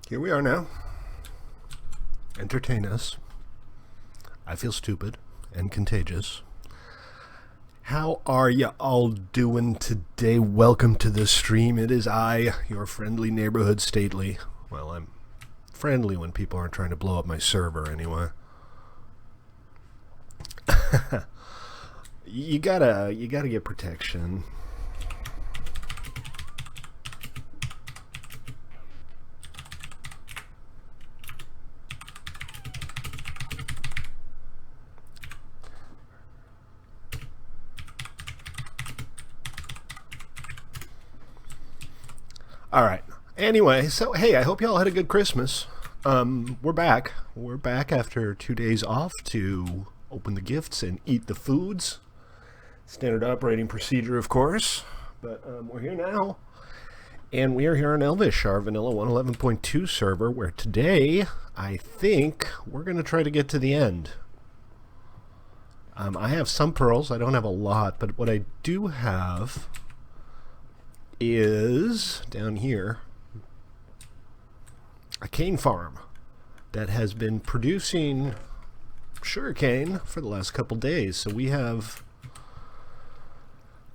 Here we are now. Entertain us. I feel stupid and contagious. How are you all doing today? Welcome to the stream. It is I, your friendly neighborhood Stately. Well, I'm friendly when people aren't trying to blow up my server anyway. You gotta get protection. All right. Anyway, so hey, I hope y'all had a good Christmas. We're back. We're back after 2 days off to open the gifts and eat the foods. Standard operating procedure, of course. But we're here now. And we are here on Elvish, our vanilla 111.2 server, where today, I think, we're going to try to get to the end. I have some pearls. I don't have a lot, but what I do have is down here a cane farm that has been producing sugarcane for the last couple days. So we have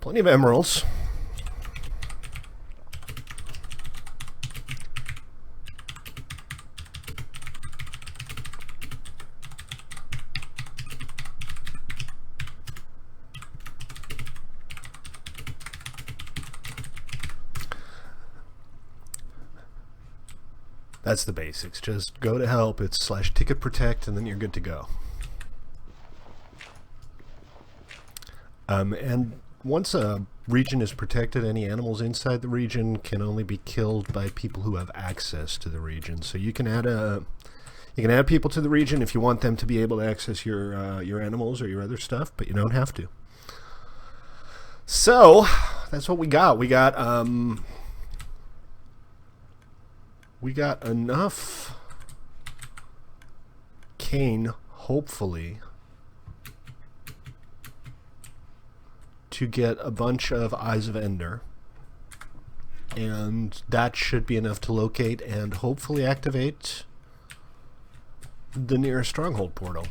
plenty of emeralds. That's the basics. Just go to help. It's /ticket protect, and then you're good to go. And once a region is protected, any animals inside the region can only be killed by people who have access to the region. So you can add people to the region if you want them to be able to access your animals or your other stuff, but you don't have to. So that's what we got. We got enough cane, hopefully, to get a bunch of Eyes of Ender. And that should be enough to locate and hopefully activate the nearest stronghold portal.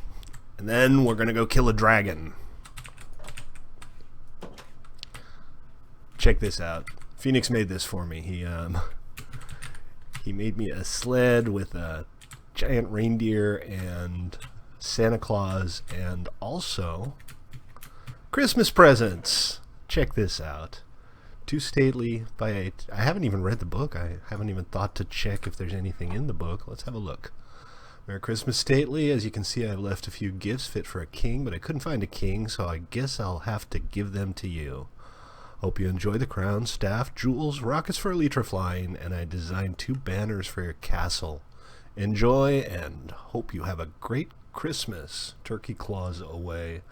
And then we're going to go kill a dragon. Check this out. Phoenix made this for me. He made me a sled with a giant reindeer and Santa Claus and also Christmas presents. Check this out. Too Stately by I haven't even read the book. I haven't even thought to check if there's anything in the book. Let's have a look. Merry Christmas, Stately. As you can see, I've left a few gifts fit for a king, but I couldn't find a king, so I guess I'll have to give them to you. Hope you enjoy the crown, staff, jewels, rockets for elytra flying, and I designed 2 banners for your castle. Enjoy, and hope you have a great Christmas. Turkey claws away.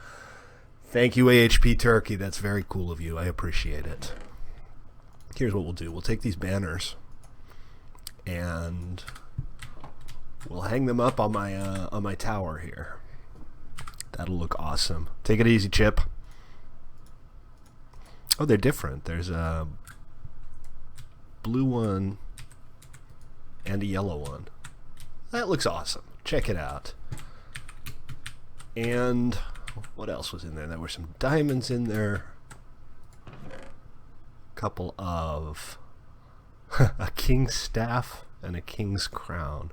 Thank you, AHP Turkey. That's very cool of you. I appreciate it. Here's what we'll do. We'll take these banners, and we'll hang them up on my tower here. That'll look awesome. Take it easy, Chip. Oh, they're different. There's a blue one and a yellow one. That looks awesome. Check it out. And what else was in there? There were some diamonds in there. A couple of a king's staff and a king's crown.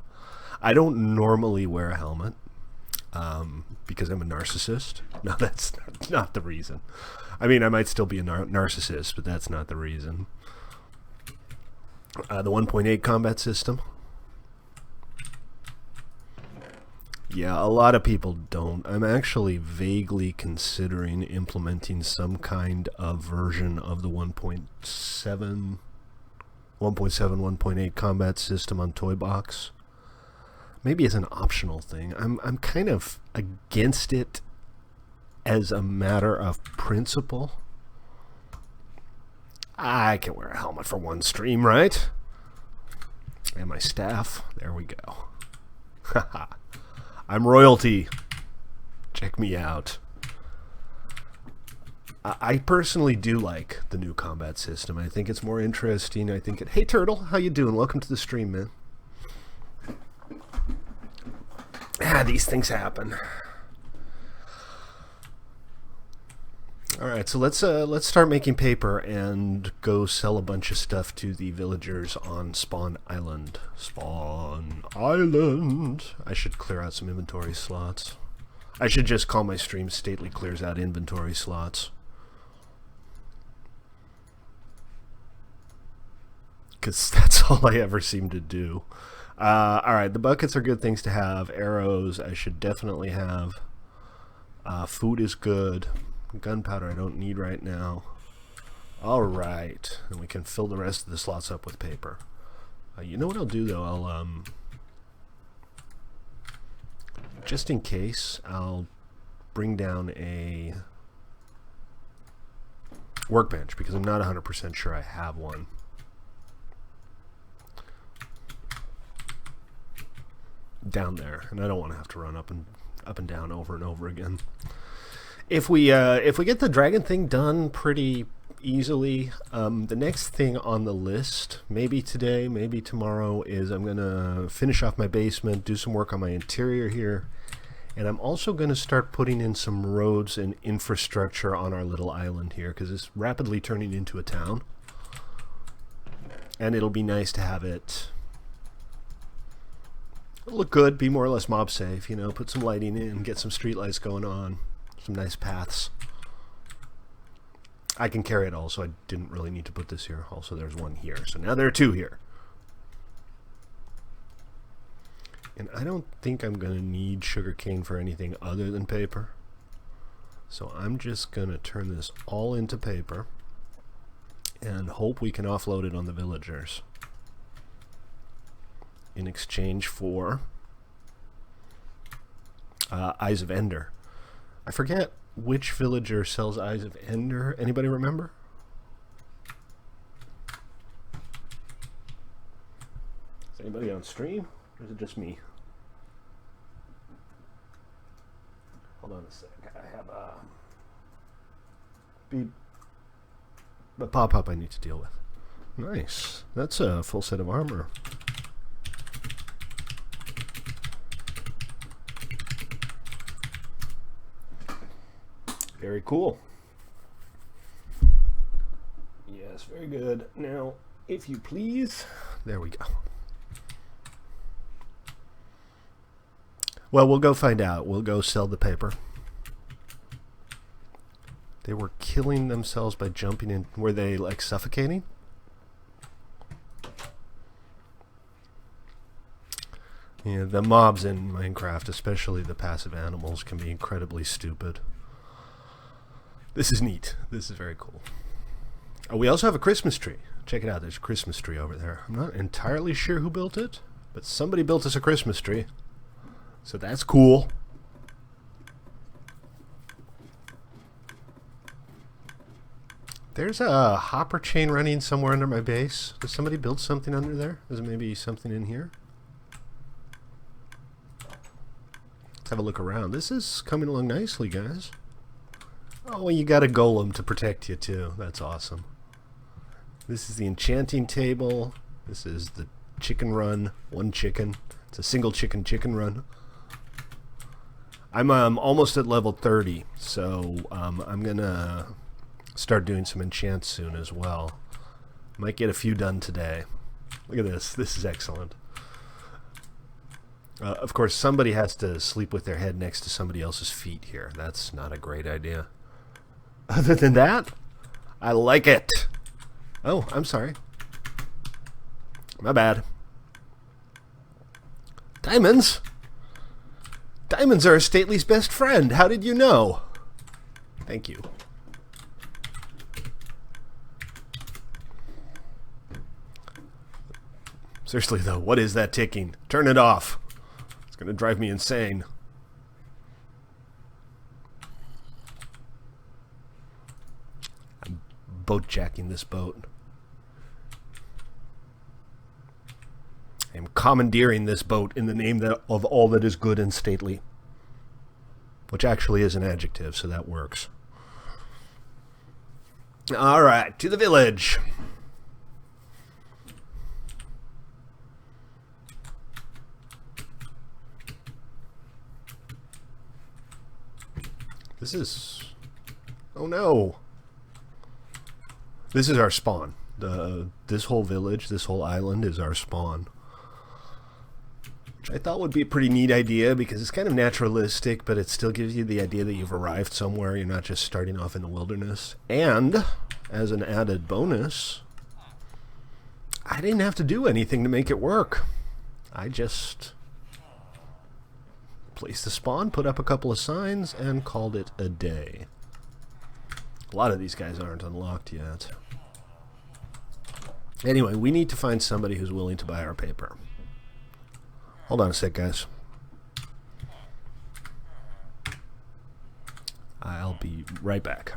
I don't normally wear a helmet because I'm a narcissist. No, that's not the reason. I mean, I might still be a narcissist, but that's not the reason. The 1.8 combat system. Yeah, a lot of people don't. I'm actually vaguely considering implementing some kind of version of the 1.7, 1.8 combat system on toybox. Maybe as an optional thing. I'm kind of against it as a matter of principle. I can wear a helmet for one stream, right? And my staff. There we go. Haha. I'm royalty. Check me out. I personally do like the new combat system. I think it's more interesting. I think it... Hey, Turtle. How you doing? Welcome to the stream, man. These things happen. All right, so let's start making paper and go sell a bunch of stuff to the villagers on Spawn Island. Spawn Island. I should clear out some inventory slots. I should just call my stream Stately Clears Out Inventory Slots. Because that's all I ever seem to do. Alright, the buckets are good things to have. Arrows I should definitely have. Food is good. Gunpowder I don't need right now. Alright, and we can fill the rest of the slots up with paper. You know what I'll do though? I'll just in case, I'll bring down a workbench because I'm not 100% sure I have one. Down there, and I don't want to have to run up and down over and over again. If we get the dragon thing done pretty easily, the next thing on the list, maybe today, maybe tomorrow, is I'm gonna finish off my basement, do some work on my interior here, and I'm also gonna start putting in some roads and infrastructure on our little island here because it's rapidly turning into a town, and it'll be nice to have it look good, be more or less mob safe, you know, put some lighting in, get some street lights going on, some nice paths. I can carry it all, so I didn't really need to put this here. Also, there's one here, so now there are two here. And I don't think I'm going to need sugarcane for anything other than paper. So I'm just going to turn this all into paper and hope we can offload it on the villagers in exchange for Eyes of Ender. I forget which villager sells Eyes of Ender. Anybody remember? Is anybody on stream? Or is it just me? Hold on a sec. I have a beep. A pop-up I need to deal with. Nice. That's a full set of armor. Very cool. Yes, very good. Now, if you please, there we go. Well, we'll go find out. We'll go sell the paper. They were killing themselves by jumping in. Were they, like, suffocating? Yeah, the mobs in Minecraft, especially the passive animals, can be incredibly stupid. This is neat. This is very cool. Oh, we also have a Christmas tree. Check it out. There's a Christmas tree over there. I'm not entirely sure who built it, but somebody built us a Christmas tree. So that's cool. There's a hopper chain running somewhere under my base. Does somebody build something under there? Is there maybe something in here? Let's have a look around. This is coming along nicely, guys. Oh, and you got a golem to protect you, too. That's awesome. This is the enchanting table. This is the chicken run. One chicken. It's a single chicken run. I'm almost at level 30, so I'm going to start doing some enchants soon as well. Might get a few done today. Look at this. This is excellent. Of course, somebody has to sleep with their head next to somebody else's feet here. That's not a great idea. Other than that, I like it. Oh, I'm sorry. My bad. Diamonds? Diamonds are Stately's best friend. How did you know? Thank you. Seriously, though, what is that ticking? Turn it off. It's going to drive me insane. Boat jacking this boat. I am commandeering this boat in the name of all that is good and stately. Which actually is an adjective, so that works. Alright, to the village. This is... Oh no! This is our spawn. This whole village, this whole island is our spawn. Which I thought would be a pretty neat idea because it's kind of naturalistic, but it still gives you the idea that you've arrived somewhere. You're not just starting off in the wilderness. And, as an added bonus, I didn't have to do anything to make it work. I just placed the spawn, put up a couple of signs, and called it a day. A lot of these guys aren't unlocked yet. Anyway, we need to find somebody who's willing to buy our paper. Hold on a sec, guys. I'll be right back.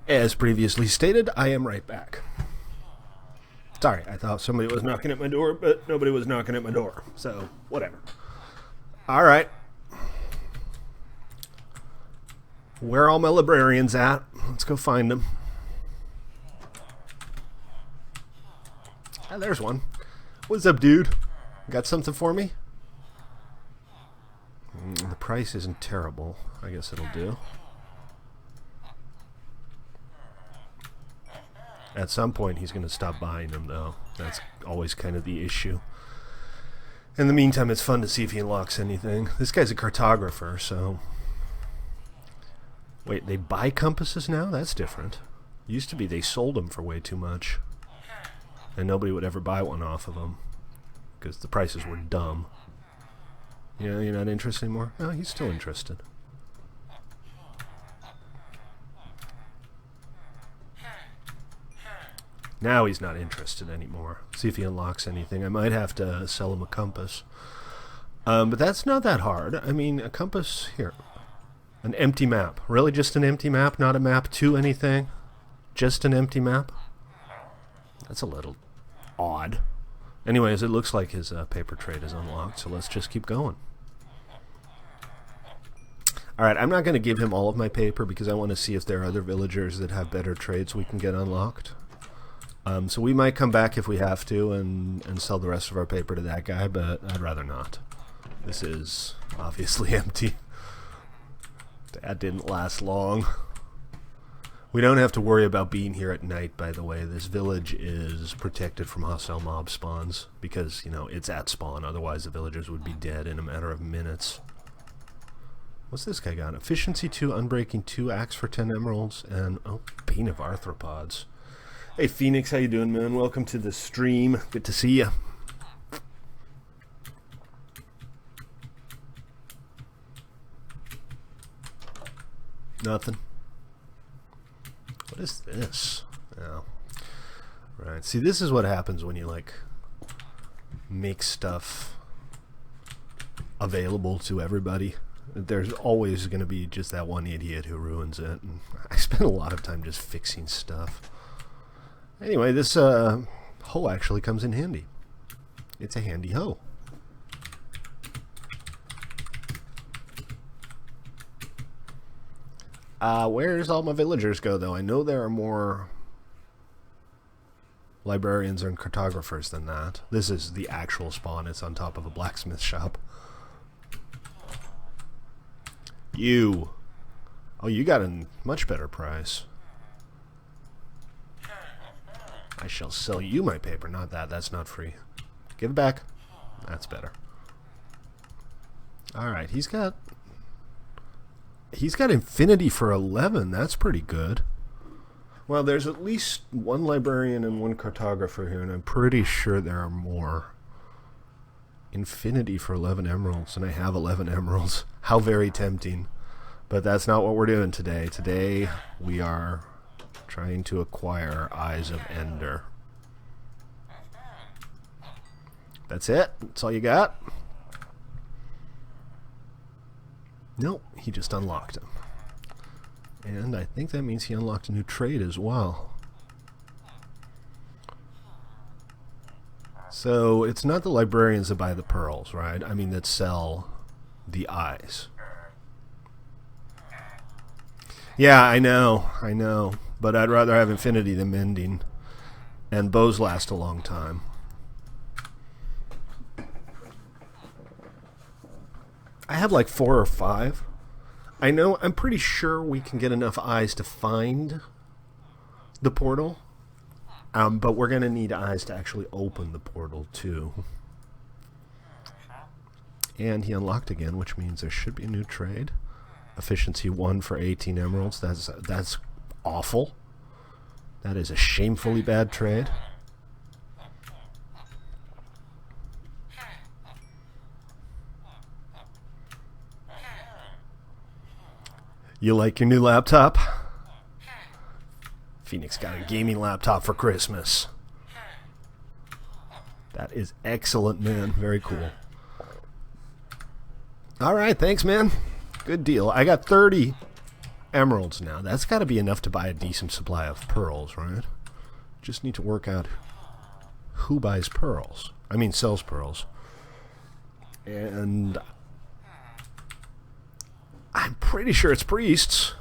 As previously stated, I am right back. Sorry, I thought somebody was knocking at my door, but nobody was knocking at my door. So, whatever. Alright. Where are all my librarians at? Let's go find them. Ah, there's one. What's up, dude? Got something for me? The price isn't terrible. I guess it'll do. At some point, he's going to stop buying them, though. That's always kind of the issue. In the meantime, it's fun to see if he unlocks anything. This guy's a cartographer, so... Wait, they buy compasses now? That's different. Used to be they sold them for way too much. And nobody would ever buy one off of them. Because the prices were dumb. Yeah, you're not interested anymore? No, he's still interested. Now he's not interested anymore. See if he unlocks anything. I might have to sell him a compass. But that's not that hard. I mean, a compass... Here. An empty map. Really just an empty map? Not a map to anything? Just an empty map? That's a little odd. Anyways, it looks like his paper trade is unlocked, so let's just keep going. Alright, I'm not going to give him all of my paper because I want to see if there are other villagers that have better trades we can get unlocked. So we might come back if we have to and sell the rest of our paper to that guy, but I'd rather not. This is obviously empty. That didn't last long. We don't have to worry about being here at night, by the way. This village is protected from hostile mob spawns because, you know, it's at spawn. Otherwise, the villagers would be dead in a matter of minutes. What's this guy got? Efficiency 2, Unbreaking 2, Axe for 10 emeralds, and, oh, Bane of Arthropods. Hey Phoenix, how you doing, man? Welcome to the stream. Good to see you. Nothing. What is this? Oh. Right. See, this is what happens when you, like, make stuff available to everybody. There's always going to be just that one idiot who ruins it. And I spend a lot of time just fixing stuff. Anyway, this hoe actually comes in handy. It's a handy hoe. Where's all my villagers go, though? I know there are more librarians and cartographers than that. This is the actual spawn. It's on top of a blacksmith shop. You. Oh, you got a much better price. I shall sell you my paper, not that. That's not free. Give it back. That's better. Alright, he's got infinity for 11. That's pretty good. Well, there's at least one librarian and one cartographer here, and I'm pretty sure there are more. Infinity for 11 emeralds, and I have 11 emeralds. How very tempting. But that's not what we're doing today. Today, we are trying to acquire Eyes of Ender. That's it? That's all you got? Nope, he just unlocked them. And I think that means he unlocked a new trade as well. So it's not the librarians that buy the pearls, right? I mean, that sell the eyes. Yeah, I know. But I'd rather have infinity than mending. And bows last a long time. I have like 4 or 5. I'm pretty sure we can get enough eyes to find the portal. But we're going to need eyes to actually open the portal, too. And he unlocked again, which means there should be a new trade. Efficiency 1 for 18 emeralds. That's awful. That is a shamefully bad trade. You like your new laptop? Phoenix got a gaming laptop for Christmas. That is excellent, man. Very cool. Alright, thanks, man. Good deal. I got 30 emeralds now. That's got to be enough to buy a decent supply of pearls, right? Just need to work out who buys pearls. I mean, sells pearls. And I'm pretty sure it's priests.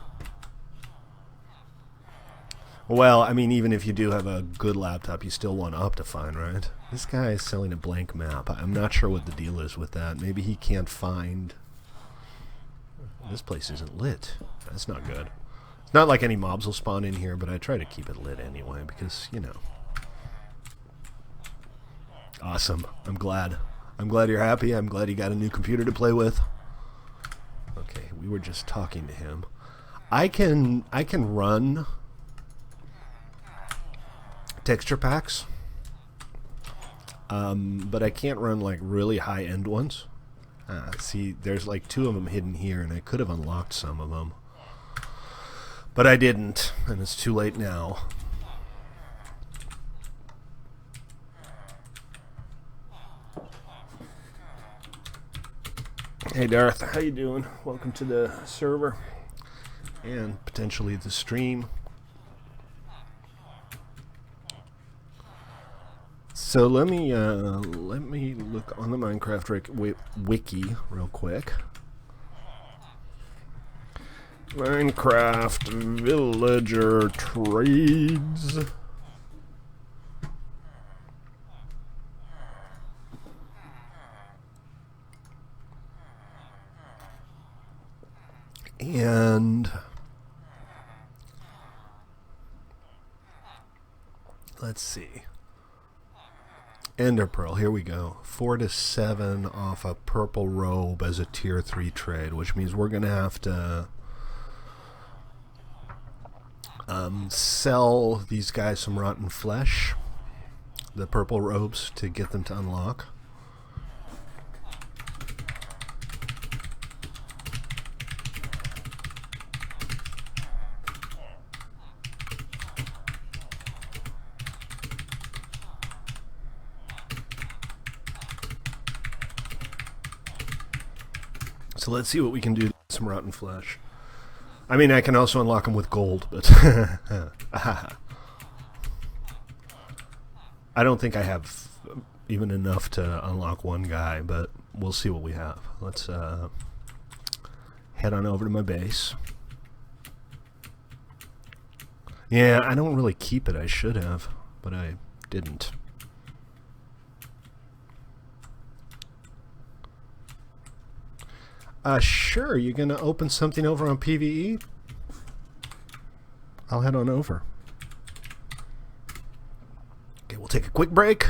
Well, I mean, even if you do have a good laptop, you still want Optifine, right? This guy is selling a blank map. I'm not sure what the deal is with that. Maybe he can't find... This place isn't lit. That's not good. It's not like any mobs will spawn in here, but I try to keep it lit anyway, because, you know. Awesome. I'm glad. I'm glad you're happy. I'm glad you got a new computer to play with. Okay, we were just talking to him. I can run texture packs, but I can't run like really high-end ones. See, there's like 2 of them hidden here, and I could have unlocked some of them, but I didn't, and it's too late now. Hey Darth, how you doing? Welcome to the server and potentially the stream. So let me look on the Minecraft wiki real quick. Minecraft villager trades. And let's see. Ender Pearl, here we go. 4 to 7 off a purple robe as a tier 3 trade, which means we're going to have to sell these guys some rotten flesh, the purple robes, to get them to unlock. So let's see what we can do to get some rotten flesh. I mean, I can also unlock them with gold, but I don't think I have even enough to unlock one guy, but we'll see what we have. Let's head on over to my base. Yeah, I don't really keep it. I should have, but I didn't. Sure, you're going to open something over on PvE? I'll head on over. Okay, we'll take a quick break.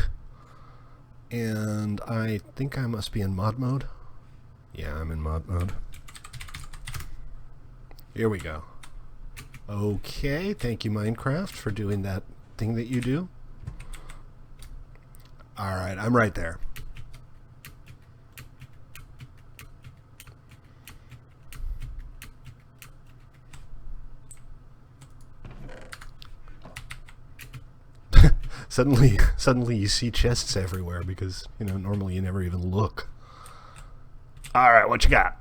And I think I must be in mod mode. Yeah, I'm in mod mode. Here we go. Okay, thank you, Minecraft, for doing that thing that you do. Alright, I'm right there. Suddenly you see chests everywhere because, you know, normally you never even look. Alright, what you got?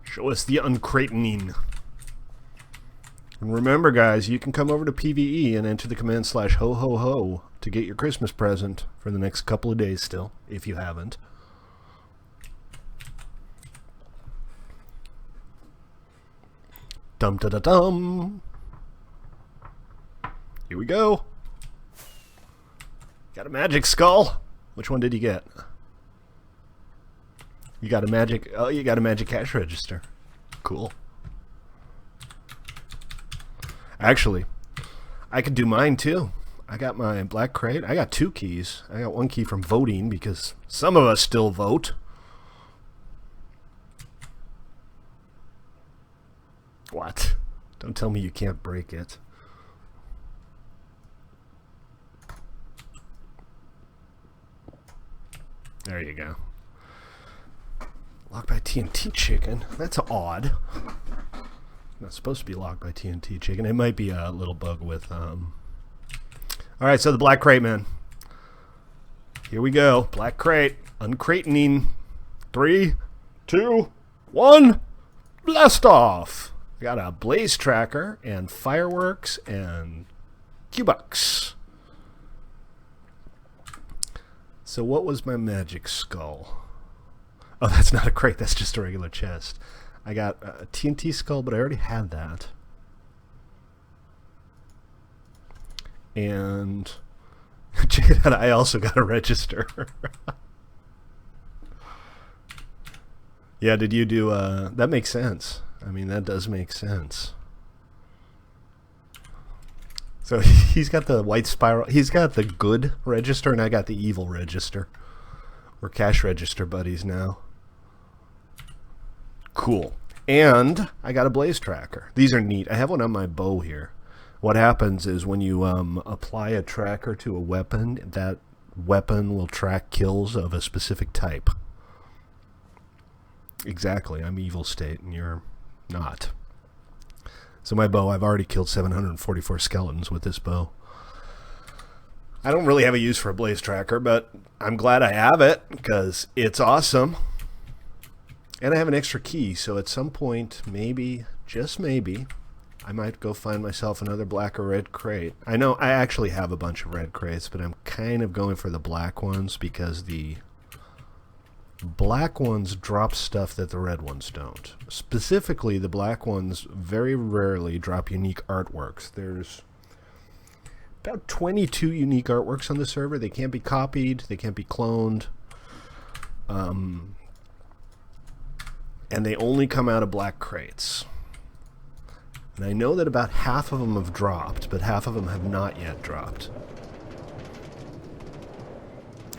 Show us the uncratening. And remember, guys, you can come over to PvE and enter the command /ho ho ho to get your Christmas present for the next couple of days still, if you haven't. Dum-da-da-dum. Here we go. Got a magic skull. Which one did you get? You got a magic... Oh, you got a magic cash register. Cool. Actually, I could do mine too. I got my black crate. I got 2 keys. I got 1 key from voting because some of us still vote. What? Don't tell me you can't break it. There you go. Locked by TNT chicken. That's odd. Not supposed to be locked by TNT chicken. It might be a little bug with Alright, so the black crate, man. Here we go. Black crate. Uncratening. 3, 2, 1. Blast off. I got a blaze tracker and fireworks and Q-Bucks. So what was my magic skull? Oh, that's not a crate. That's just a regular chest. I got a TNT skull, but I already had that. And check it out, I also got a register. Yeah, did you do... that makes sense. I mean, that does make sense. So he's got the white spiral. He's got the good register, and I got the evil register. We're cash register buddies now. Cool. And I got a blaze tracker. These are neat. I have one on my bow here. What happens is when you apply a tracker to a weapon, that weapon will track kills of a specific type. Exactly. I'm evil state, and you're not. So my bow, I've already killed 744 skeletons with this bow. I don't really have a use for a blaze tracker, but I'm glad I have it because it's awesome. And I have an extra key, so at some point, maybe, just maybe, I might go find myself another black or red crate. I know I actually have a bunch of red crates, but I'm kind of going for the black ones because the black ones drop stuff that the red ones don't. Specifically, the black ones very rarely drop unique artworks. There's about 22 unique artworks on the server. They can't be copied. They can't be cloned. And they only come out of black crates. And I know that about half of them have dropped, but half of them have not yet dropped.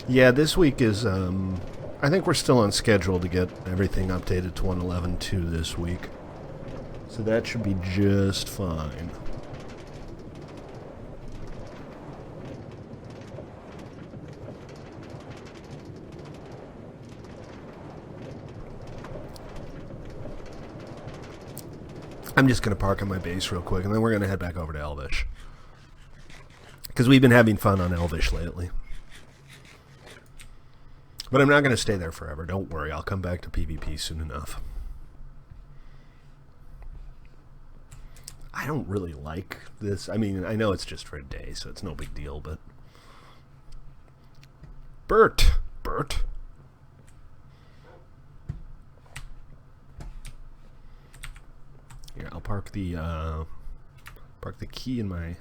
Yeah, this week is... I think we're still on schedule to get everything updated to 1.11.2 this week. So that should be just fine. I'm just going to park on my base real quick, and then we're going to head back over to Elvish. Because we've been having fun on Elvish lately. But I'm not going to stay there forever. Don't worry. I'll come back to PvP soon enough. I don't really like this. I mean, I know it's just for a day, so it's no big deal, but... Bert! Here, I'll park the key in my...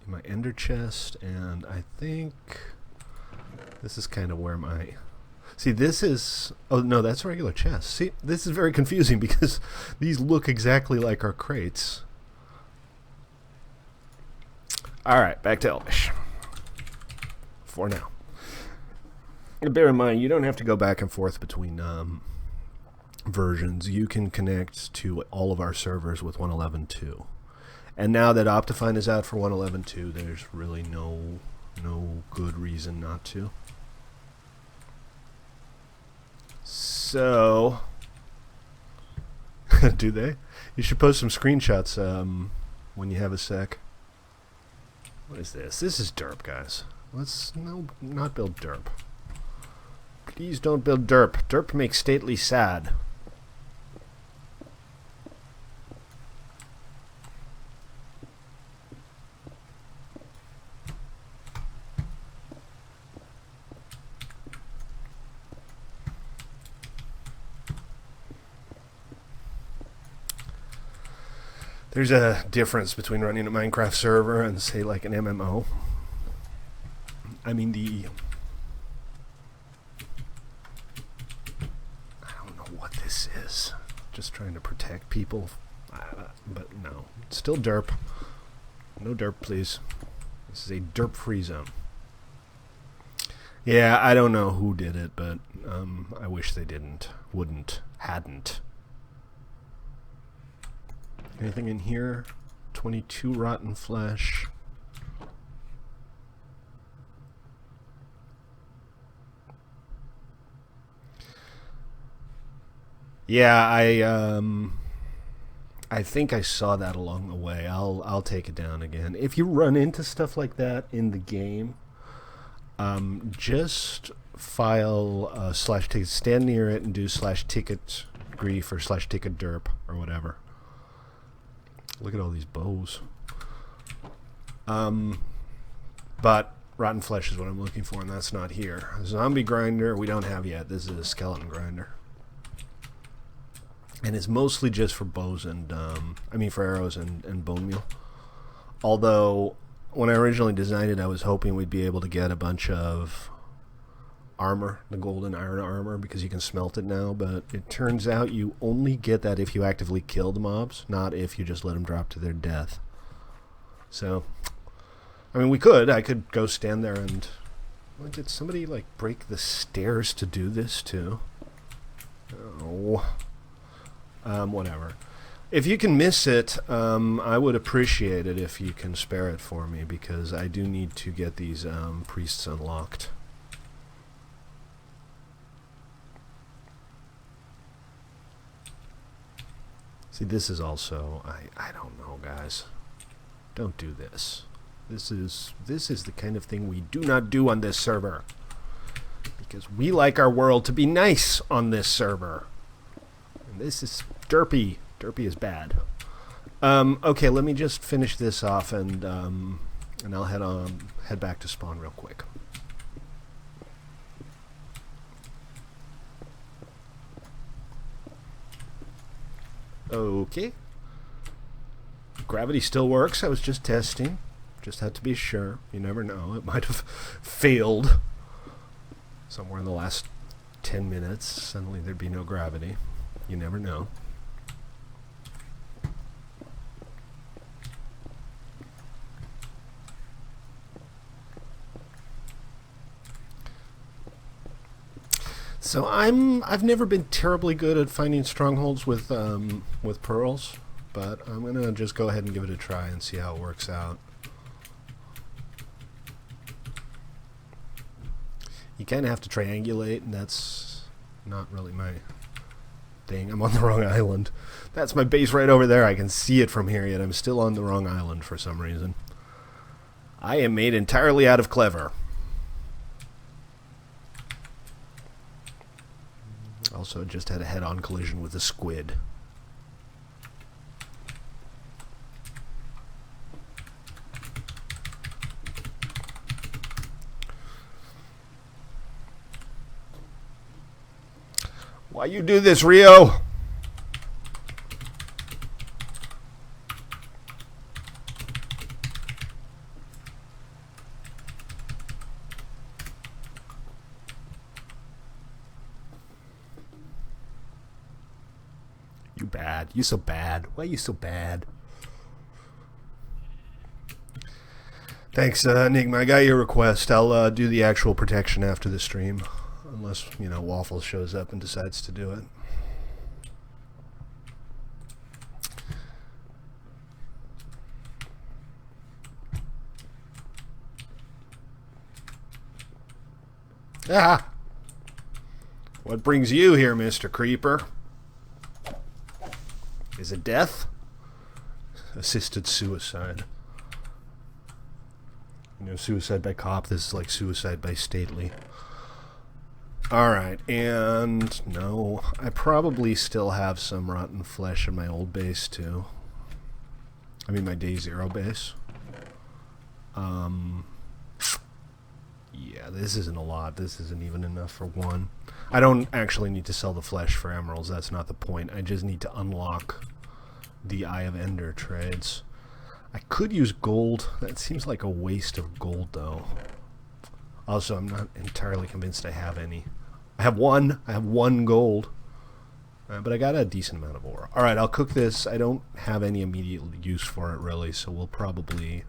my ender chest, and I think this is kind of where my... See, this is... Oh, no, that's a regular chest. See, this is very confusing because these look exactly like our crates. Alright, back to Elvish. For now. And bear in mind, you don't have to go back and forth between versions. You can connect to all of our servers with 1.11.2. And now that Optifine is out for 1.11.2, there's really no good reason not to. So, do they? You should post some screenshots when you have a sec. What is this? This is derp, guys. Let's not build derp. Please don't build derp. Derp makes stately sad. There's a difference between running a Minecraft server and, say, like an MMO. I mean, I don't know what this is. Just trying to protect people. But no. Still derp. No derp, please. This is a derp-free zone. Yeah, I don't know who did it, but I wish they didn't. Wouldn't. Hadn't. Anything in here? 22 rotten flesh. Yeah, I think I saw that along the way. I'll take it down again. If you run into stuff like that in the game, just file /ticket, stand near it and do /ticket grief or /ticket derp or whatever. Look at all these bows. But rotten flesh is what I'm looking for, and that's not here. A zombie grinder we don't have yet. This is a skeleton grinder. And it's mostly just for bows and, for arrows and bone meal. Although, when I originally designed it, I was hoping we'd be able to get a bunch of armor, the golden iron armor, because you can smelt it now, but it turns out you only get that if you actively kill the mobs, not if you just let them drop to their death. So, I mean, I could go stand there and... Well, did somebody, like, break the stairs to do this, too? Oh... whatever. If you can miss it, I would appreciate it if you can spare it for me, because I do need to get these priests unlocked. See, this is also... I don't know, guys. Don't do this. This is the kind of thing we do not do on this server. Because we like our world to be nice on this server. This is derpy. Derpy is bad. Okay, let me just finish this off, and I'll head back to spawn real quick. Okay. Gravity still works. I was just testing. Just had to be sure. You never know. It might have failed somewhere in the last 10 minutes. Suddenly there'd be no gravity. You never know. So I've never been terribly good at finding strongholds with pearls, but I'm gonna just go ahead and give it a try and see how it works out. You kind of have to triangulate, and that's not really my thing. I'm on the wrong island. That's my base right over there. I can see it from here, yet I'm still on the wrong island for some reason. I am made entirely out of clever. Also just had a head-on collision with a squid. Why you do this, Rio? You bad. You so bad. Why are you so bad? Thanks, Enigma. I got your request. I'll do the actual protection after the stream. Unless, Waffles shows up and decides to do it. Ah! What brings you here, Mr. Creeper? Is it death? Assisted suicide. Suicide by cop. This is like suicide by stately. Alright, and no, I probably still have some rotten flesh in my old base too. I mean my day 0 base. Yeah, this isn't a lot. This isn't even enough for one. I don't actually need to sell the flesh for emeralds. That's not the point. I just need to unlock the Eye of Ender trades. I could use gold. That seems like a waste of gold, though. Also, I'm not entirely convinced I have any. I have one. I have 1 gold. But I got a decent amount of ore. Alright, I'll cook this. I don't have any immediate use for it, really, so we'll probably...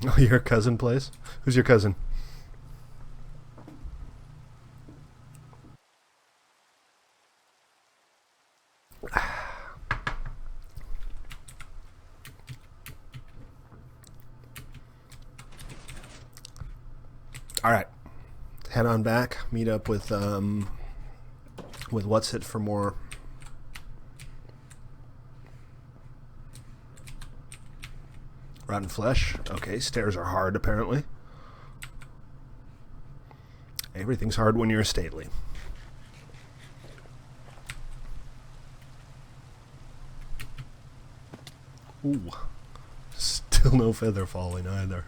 Oh, your cousin plays? Who's your cousin? Alright. Head on back. Meet up with What's It for more. Rotten flesh. Okay, stairs are hard, apparently. Everything's hard when you're stately. Ooh. Still no feather falling either.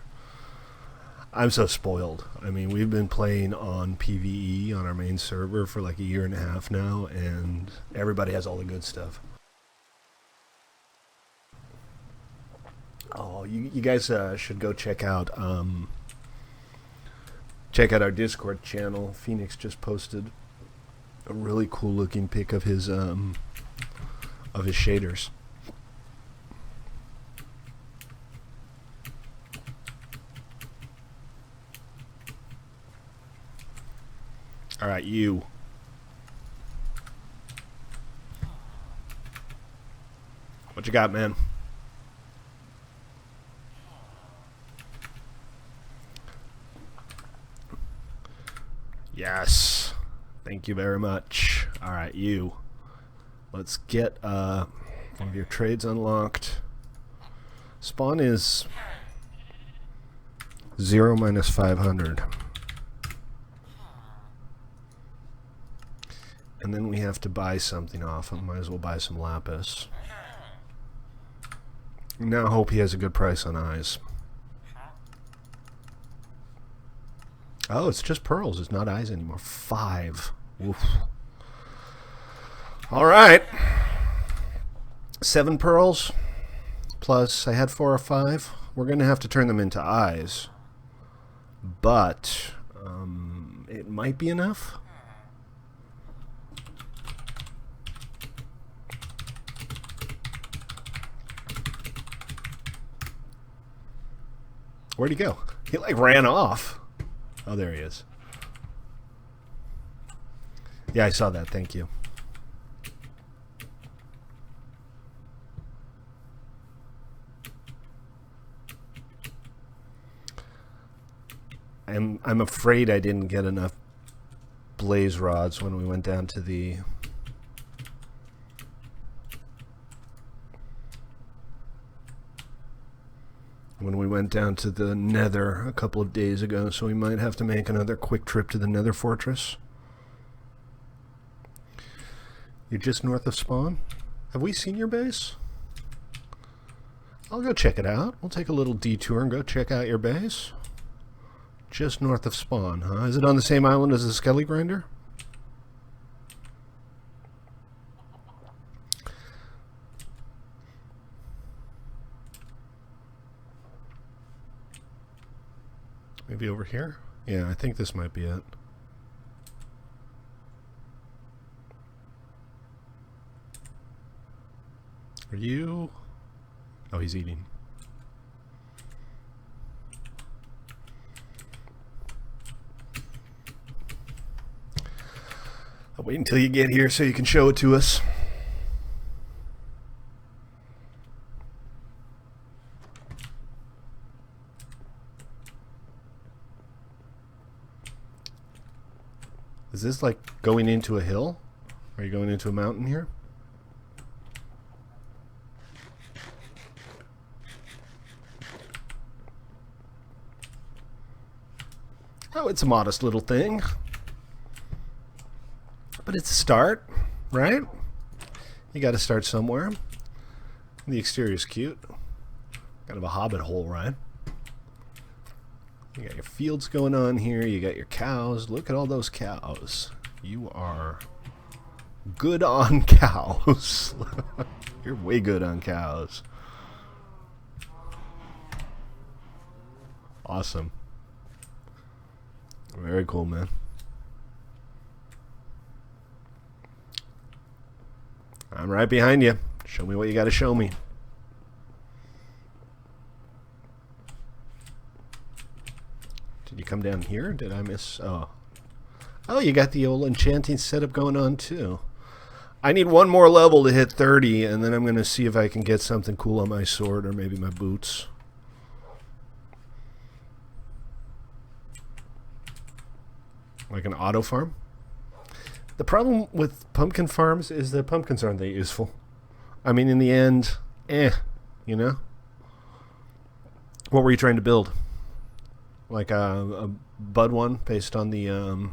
I'm so spoiled. I mean, we've been playing on PvE on our main server for like a year and a half now, and everybody has all the good stuff. Oh, you guys should go check out our Discord channel. Phoenix just posted a really cool looking pic of his shaders. All right, you. What you got, man? Yes. Thank you very much. All right, you. Let's get one of your trades unlocked. Spawn is 0 minus 500. And then we have to buy something off him. Might as well buy some lapis. Now hope he has a good price on eyes. Oh, it's just pearls. It's not eyes anymore. 5. Oof. Alright. 7 pearls. Plus, I had 4 or 5. We're going to have to turn them into eyes. But, it might be enough. Where'd he go? He like ran off. Oh, there he is. Yeah, I saw that. Thank you. I'm afraid I didn't get enough blaze rods when we went down to the... Nether a couple of days ago, so we might have to make another quick trip to the Nether Fortress. You're just north of spawn? Have we seen your base? I'll go check it out. We'll take a little detour and go check out your base. Just north of spawn, huh? Is it on the same island as the Skelly Grinder? Maybe over here? Yeah, I think this might be it. Are you... Oh, he's eating. I'll wait until you get here so you can show it to us. Is this like going into a hill? Are you going into a mountain here? Oh, it's a modest little thing. But it's a start, right? You gotta start somewhere. The exterior's cute. Kind of a hobbit hole, right? You got your fields going on here. You got your cows. Look at all those cows. You are good on cows. You're way good on cows. Awesome. Very cool, man. I'm right behind you. Show me what you got to show me. Did you come down here? Did I miss? Oh. Oh, you got the old enchanting setup going on, too. I need one more level to hit 30, and then I'm going to see if I can get something cool on my sword or maybe my boots. Like an auto farm? The problem with pumpkin farms is that pumpkins aren't that useful. I mean, in the end, you know? What were you trying to build? Like a bud one based on the,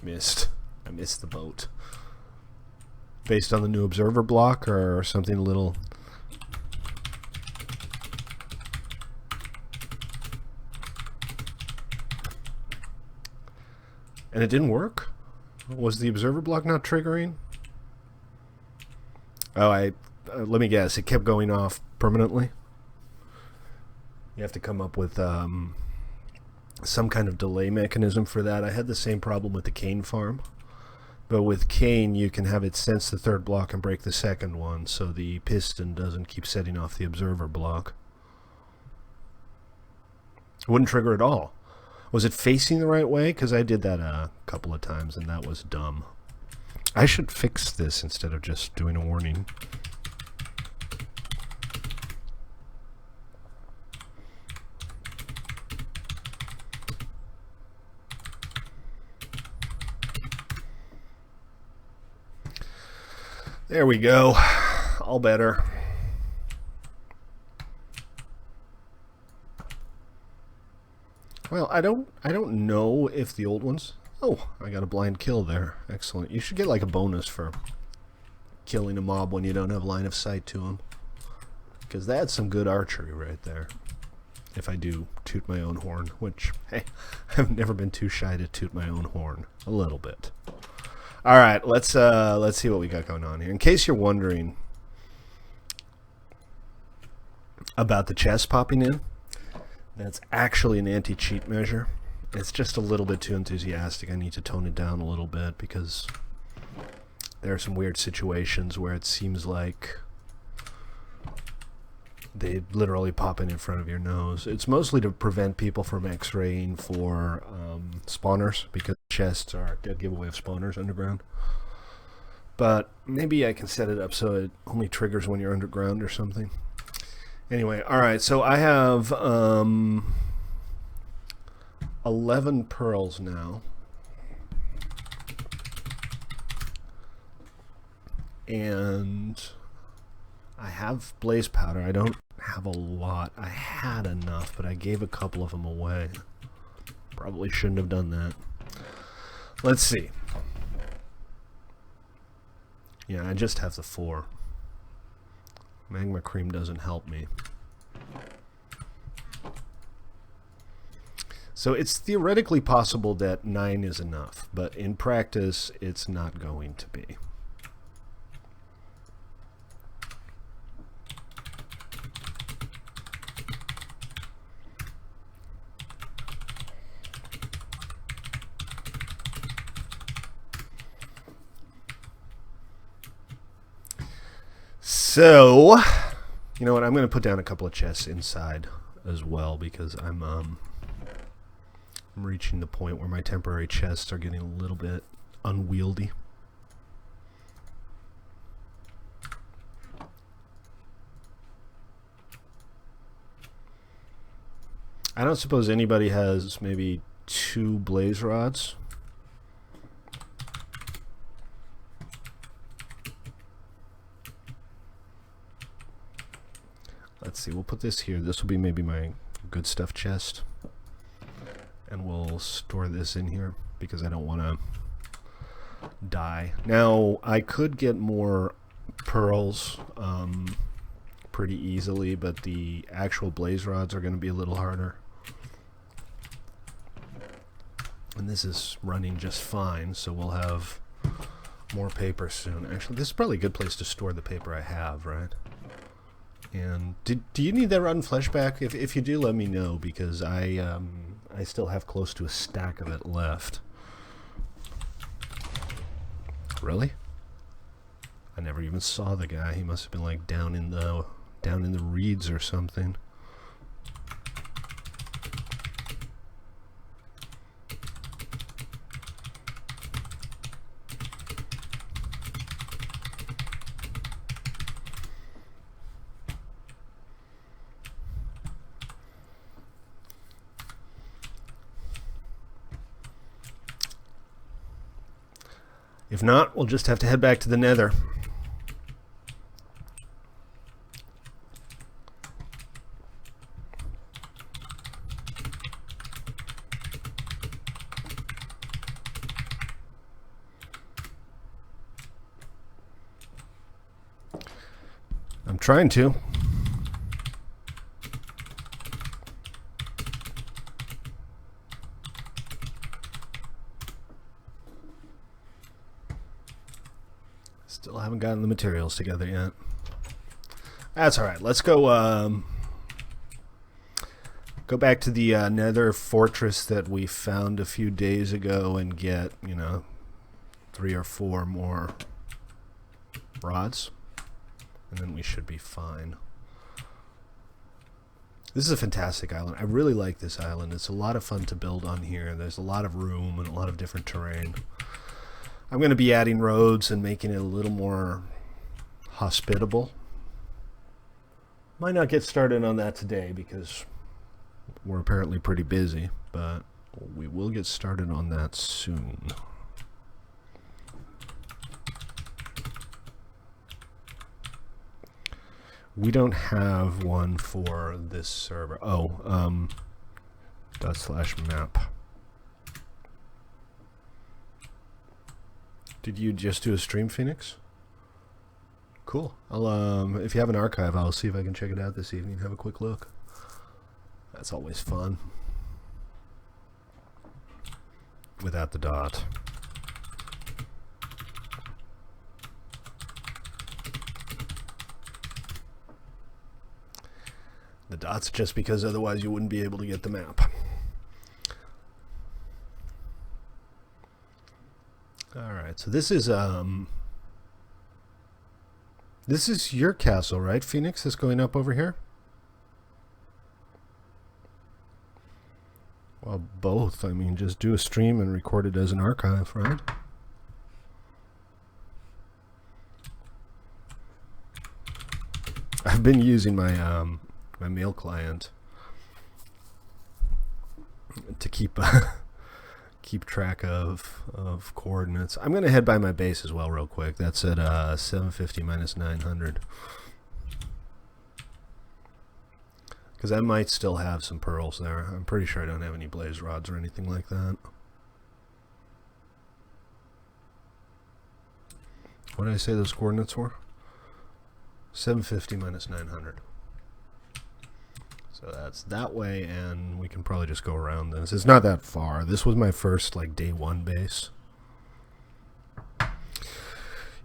missed. I missed the boat. Based on the new observer block or something a little... And it didn't work? Was the observer block not triggering? Oh, let me guess. It kept going off permanently? You have to come up with some kind of delay mechanism for that. I had the same problem with the cane farm. But with cane, you can have it sense the third block and break the second one, so the piston doesn't keep setting off the observer block. It wouldn't trigger at all. Was it facing the right way? Because I did that a couple of times, and that was dumb. I should fix this instead of just doing a warning. There we go. All better. Well, I don't know if the old ones... Oh, I got a blind kill there. Excellent. You should get like a bonus for killing a mob when you don't have line of sight to them. Because that's some good archery right there. If I do toot my own horn, which, hey, I've never been too shy to toot my own horn. A little bit. Alright, let's see what we got going on here. In case you're wondering about the chest popping in, that's actually an anti-cheat measure. It's just a little bit too enthusiastic. I need to tone it down a little bit because there are some weird situations where it seems like they literally pop in front of your nose. It's mostly to prevent people from x-raying for spawners, because chests are a dead giveaway of spawners underground. But maybe I can set it up so it only triggers when you're underground or something. Anyway, alright, so I have 11 pearls now. And I have blaze powder. I don't have a lot. I had enough, but I gave a couple of them away. Probably shouldn't have done that. Let's see. Yeah, I just have the 4. Magma cream doesn't help me. So it's theoretically possible that 9 is enough, but in practice, it's not going to be. So, you know what? I'm going to put down a couple of chests inside as well because I'm reaching the point where my temporary chests are getting a little bit unwieldy. I don't suppose anybody has maybe 2 blaze rods. Let's see, we'll put this here. This will be maybe my good stuff chest. And we'll store this in here because I don't want to die. Now, I could get more pearls pretty easily, but the actual blaze rods are going to be a little harder. And this is running just fine, so we'll have more paper soon. Actually, this is probably a good place to store the paper I have, right? And do you need that rotten flesh back? If you do, let me know, because I still have close to a stack of it left. Really? I never even saw the guy. He must have been like down in the reeds or something. If not, we'll just have to head back to the Nether. I'm trying to. Still haven't gotten the materials together yet. That's all right. Let's go go back to the Nether fortress that we found a few days ago and get, 3 or 4 more rods, and then we should be fine. This is a fantastic island. I really like this island. It's a lot of fun to build on here. There's a lot of room and a lot of different terrain. I'm going to be adding roads and making it a little more hospitable. Might not get started on that today because we're apparently pretty busy, but we will get started on that soon. We don't have one for this server. Oh, /map. Did you just do a stream, Phoenix? Cool. I'll if you have an archive, I'll see if I can check it out this evening. Have a quick look. That's always fun. Without the dot. The dot's just because otherwise you wouldn't be able to get the map. Alright, so this is your castle, right, Phoenix, that's going up over here? Well, both. I mean, just do a stream and record it as an archive, right? I've been using my my mail client to keep keep track of coordinates. I'm gonna head by my base as well real quick. That's at 750 minus 900, because I might still have some pearls there. I'm pretty sure I don't have any blaze rods or anything like that. What did I say those coordinates were? 750 minus 900. So that's that way, and we can probably just go around this. It's not that far. This was my first, like, day 1 base.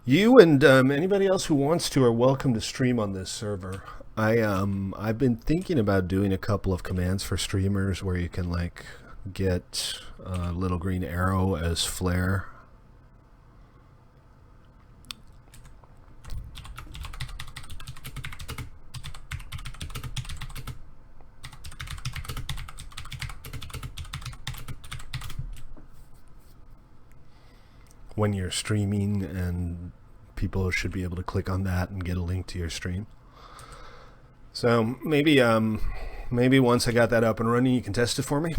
You and anybody else who wants to are welcome to stream on this server. I've been thinking about doing a couple of commands for streamers where you can, like, get a little green arrow as flare. When you're streaming, and people should be able to click on that and get a link to your stream. So maybe maybe once I got that up and running, you can test it for me.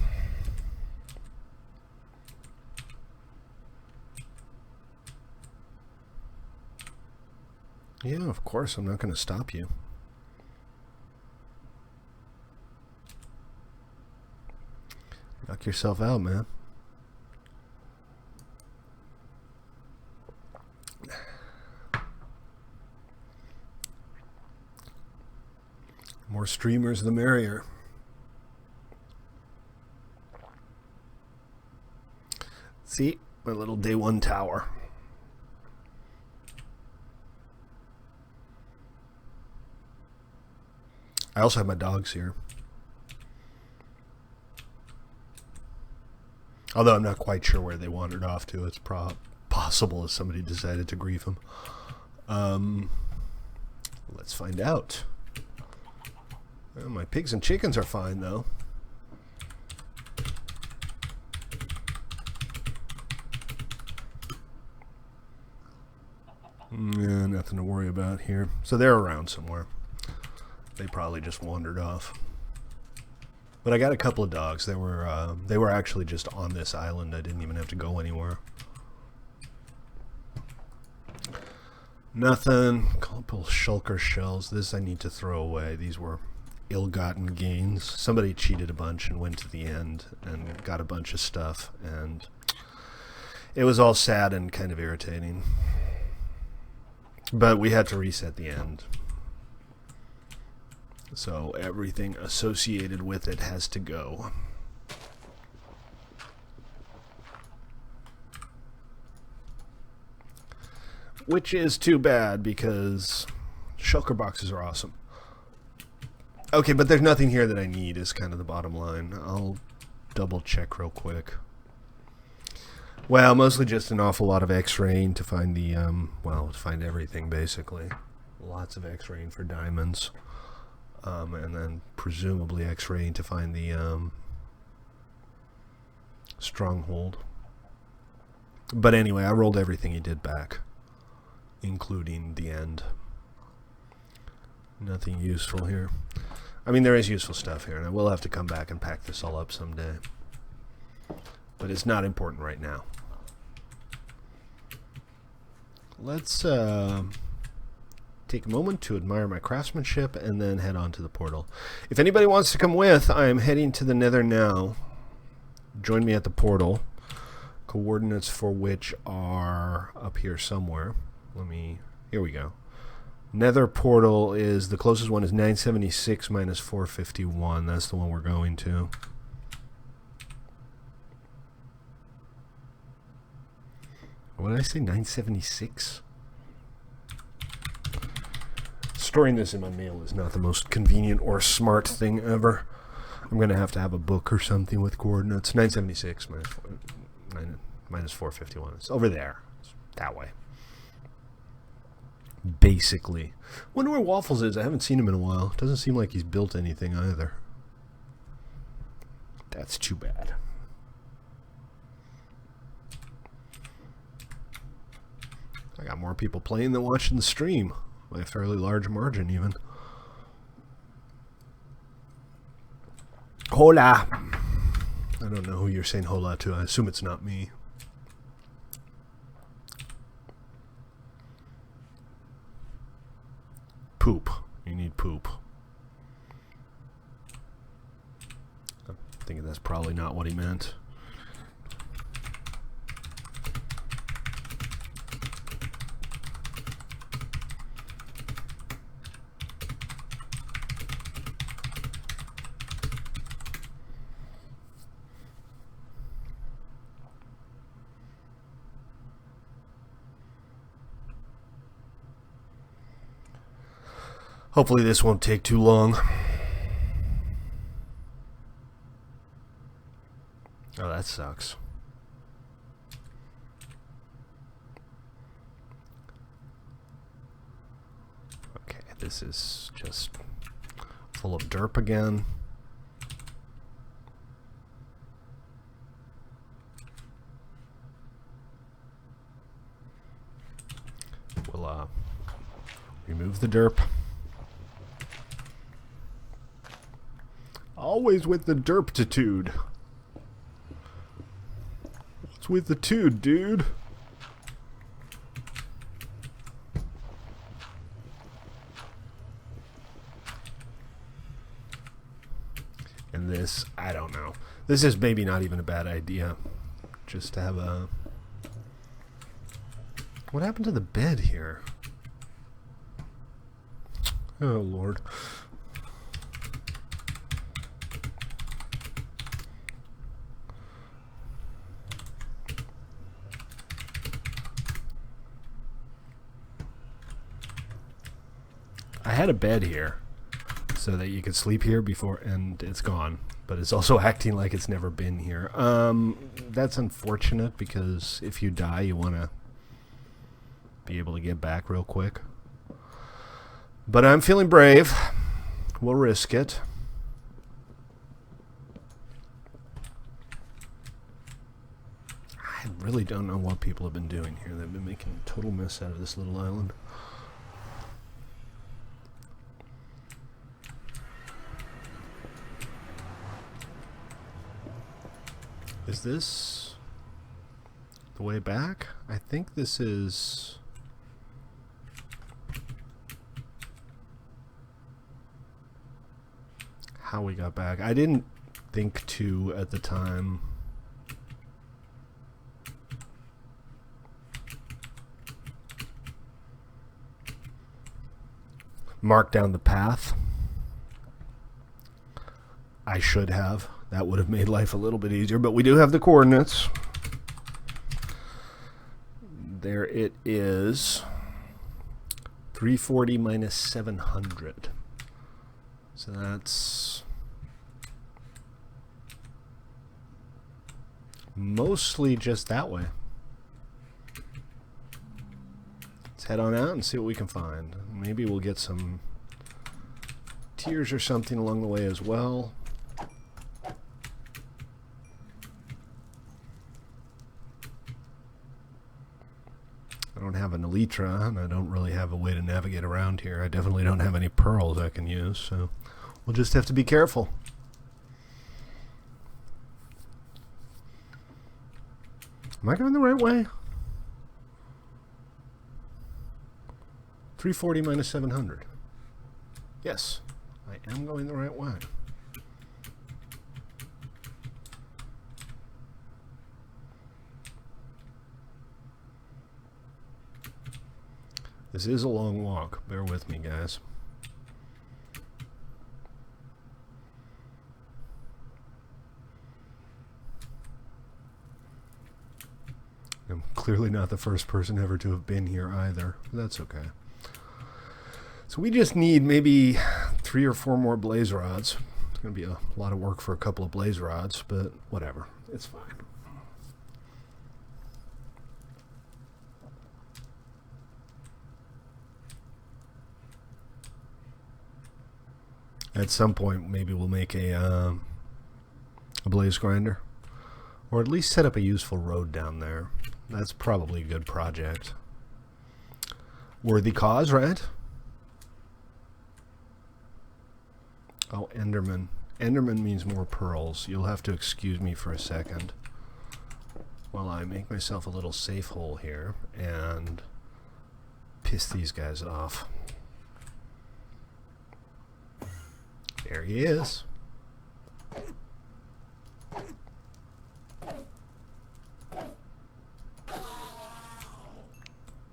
Yeah, of course, I'm not going to stop you. Knock yourself out, man. More streamers, the merrier. See, my little day one tower. I also have my dogs here. Although I'm not quite sure where they wandered off to. It's possible if somebody decided to grief them. Let's find out. Well, my pigs and chickens are fine, though. Yeah, nothing to worry about here. So they're around somewhere. They probably just wandered off. But I got a couple of dogs. They were actually just on this island. I didn't even have to go anywhere. Nothing. Couple shulker shells. This I need to throw away. These were ill-gotten gains. Somebody cheated a bunch and went to the end and got a bunch of stuff, and it was all sad and kind of irritating. But we had to reset the end. So everything associated with it has to go. Which is too bad because shulker boxes are awesome. Okay, but there's nothing here that I need is kind of the bottom line. I'll double check real quick. Well, mostly just an awful lot of X-raying to find the, well, to find everything basically. Lots of X-raying for diamonds. And then presumably X-raying to find the stronghold. But anyway, I rolled everything he did back, including the end. Nothing useful here. I mean, there is useful stuff here, and I will have to come back and pack this all up someday. But it's not important right now. Let's take a moment to admire my craftsmanship and then head on to the portal. If anybody wants to come with, I am heading to the Nether now. Join me at the portal. Coordinates for which are up here somewhere. Here we go. Nether portal is, the closest one is 976 minus 451. That's the one we're going to. What did I say, 976? Storing this in my mail is not the most convenient or smart thing ever. I'm going to have a book or something with coordinates. 976 minus 451. It's over there. It's that way. Basically. Wonder where Waffles is. I haven't seen him in a while. Doesn't seem like he's built anything either. That's too bad. I got more people playing than watching the stream. By a fairly large margin, even. Hola! I don't know who you're saying hola to. I assume it's not me. Poop. You need poop. I'm thinking that's probably not what he meant. Hopefully this won't take too long. Oh, that sucks. Okay, this is just full of derp again. We'll remove the derp. Always with the derptitude. What's with the tude, dude? And this, I don't know. This is maybe not even a bad idea. Just to have a... What happened to the bed here? Oh, Lord. I had a bed here so that you could sleep here before, and it's gone. But it's also acting like it's never been here. That's unfortunate because if you die, you want to be able to get back real quick. But I'm feeling brave. We'll risk it. I really don't know what people have been doing here. They've been making a total mess out of this little island. Is this the way back? I think this is... how we got back. I didn't think to at the time. Mark down the path. I should have. That would have made life a little bit easier, but we do have the coordinates. There it is. 340 minus 700. So that's mostly just that way. Let's head on out and see what we can find. Maybe we'll get some tears or something along the way as well. I don't have an elytra, and I don't really have a way to navigate around here. I definitely don't have any pearls I can use, so we'll just have to be careful. Am I going the right way? 340 minus 700. Yes, I am going the right way. This is a long walk. Bear with me, guys. I'm clearly not the first person ever to have been here either. That's okay. So we just need maybe 3 or 4 more blaze rods. It's going to be a lot of work for a couple of blaze rods, but whatever. It's fine. At some point, maybe we'll make a blaze grinder, or at least set up a useful road down there. That's probably a good project. Worthy cause, right? Oh, Enderman. Enderman means more pearls. You'll have to excuse me for a second while I make myself a little safe hole here and piss these guys off. There he is.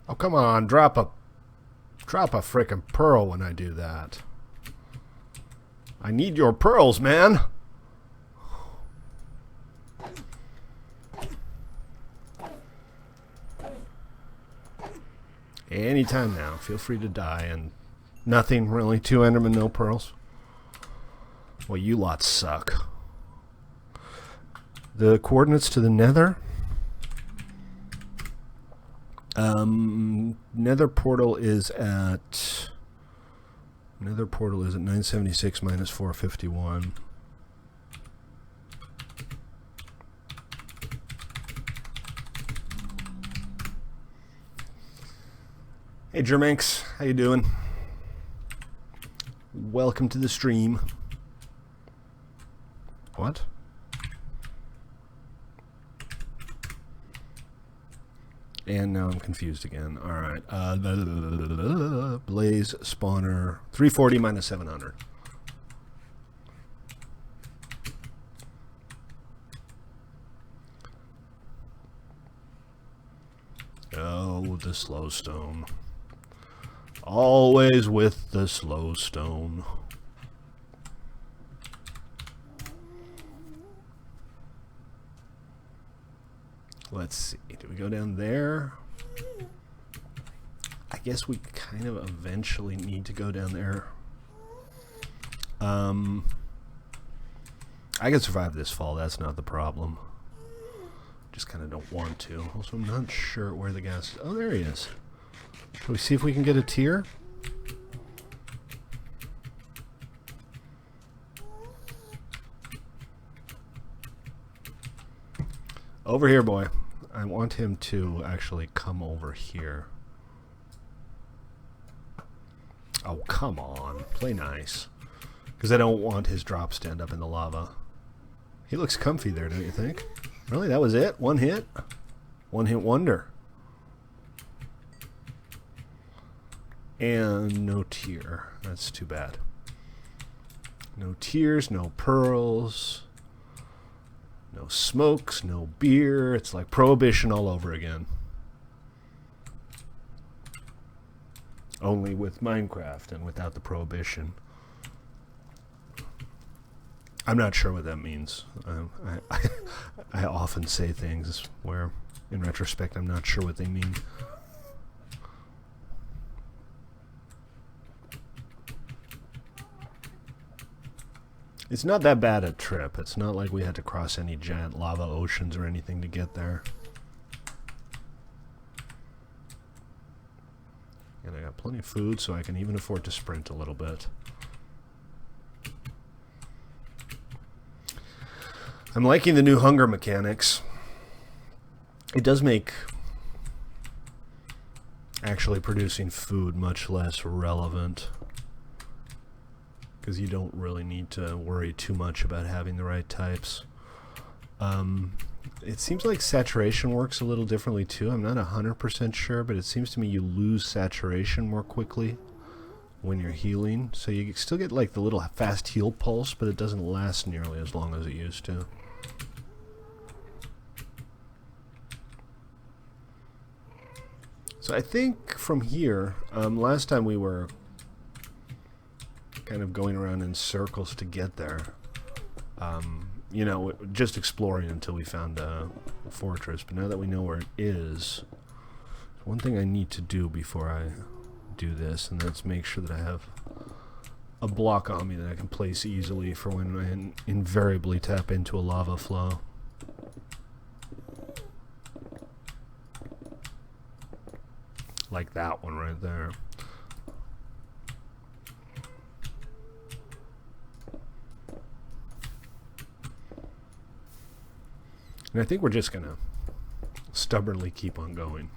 Oh, come on, drop a frickin' pearl when I do that. I need your pearls, man. Anytime now. Feel free to die. And nothing really. 2 Endermen, no pearls. Well, you lot suck. The coordinates to the nether. Nether portal is at 976 minus 451. Hey Germanx, how you doing? Welcome to the stream. What? And now I'm confused again. All right. Blaze spawner 340 minus 700. Oh, the slow stone. Always with the slow stone. Let's see. Do we go down there? I guess we kind of eventually need to go down there. I can survive this fall, that's not the problem. Just kind of don't want to. Also, I'm not sure where the gas is. Oh, there he is. Shall we see if we can get a tier? Over here, boy. I want him to actually come over here. Oh, come on. Play nice. Because I don't want his drops to end up in the lava. He looks comfy there, don't you think? Really? That was it? One hit? One hit wonder. And no tier. That's too bad. No tears, no pearls, no smokes, no beer. It's like Prohibition all over again. Only with Minecraft and without the Prohibition. I'm not sure what that means. I often say things where, in retrospect, I'm not sure what they mean. It's not that bad a trip. It's not like we had to cross any giant lava oceans or anything to get there. And I got plenty of food, so I can even afford to sprint a little bit. I'm liking the new hunger mechanics. It does make actually producing food much less relevant, because you don't really need to worry too much about having the right types. It seems like saturation works a little differently too. I'm not 100% sure, but it seems to me you lose saturation more quickly when you're healing. So you still get like the little fast heal pulse, but it doesn't last nearly as long as it used to. So I think from here, last time we were kind of going around in circles to get there. You know, just exploring until we found a fortress. But now that we know where it is, one thing I need to do before I do this, and that's make sure that I have a block on me that I can place easily for when I invariably tap into a lava flow. Like that one right there. And I think we're just gonna stubbornly keep on going,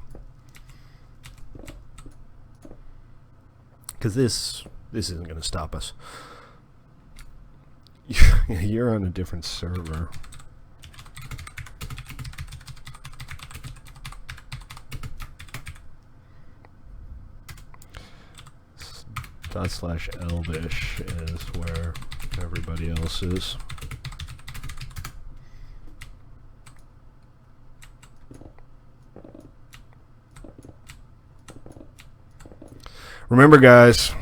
because this isn't gonna stop us. You're on a different server. /Elvish is where everybody else is. Remember, guys,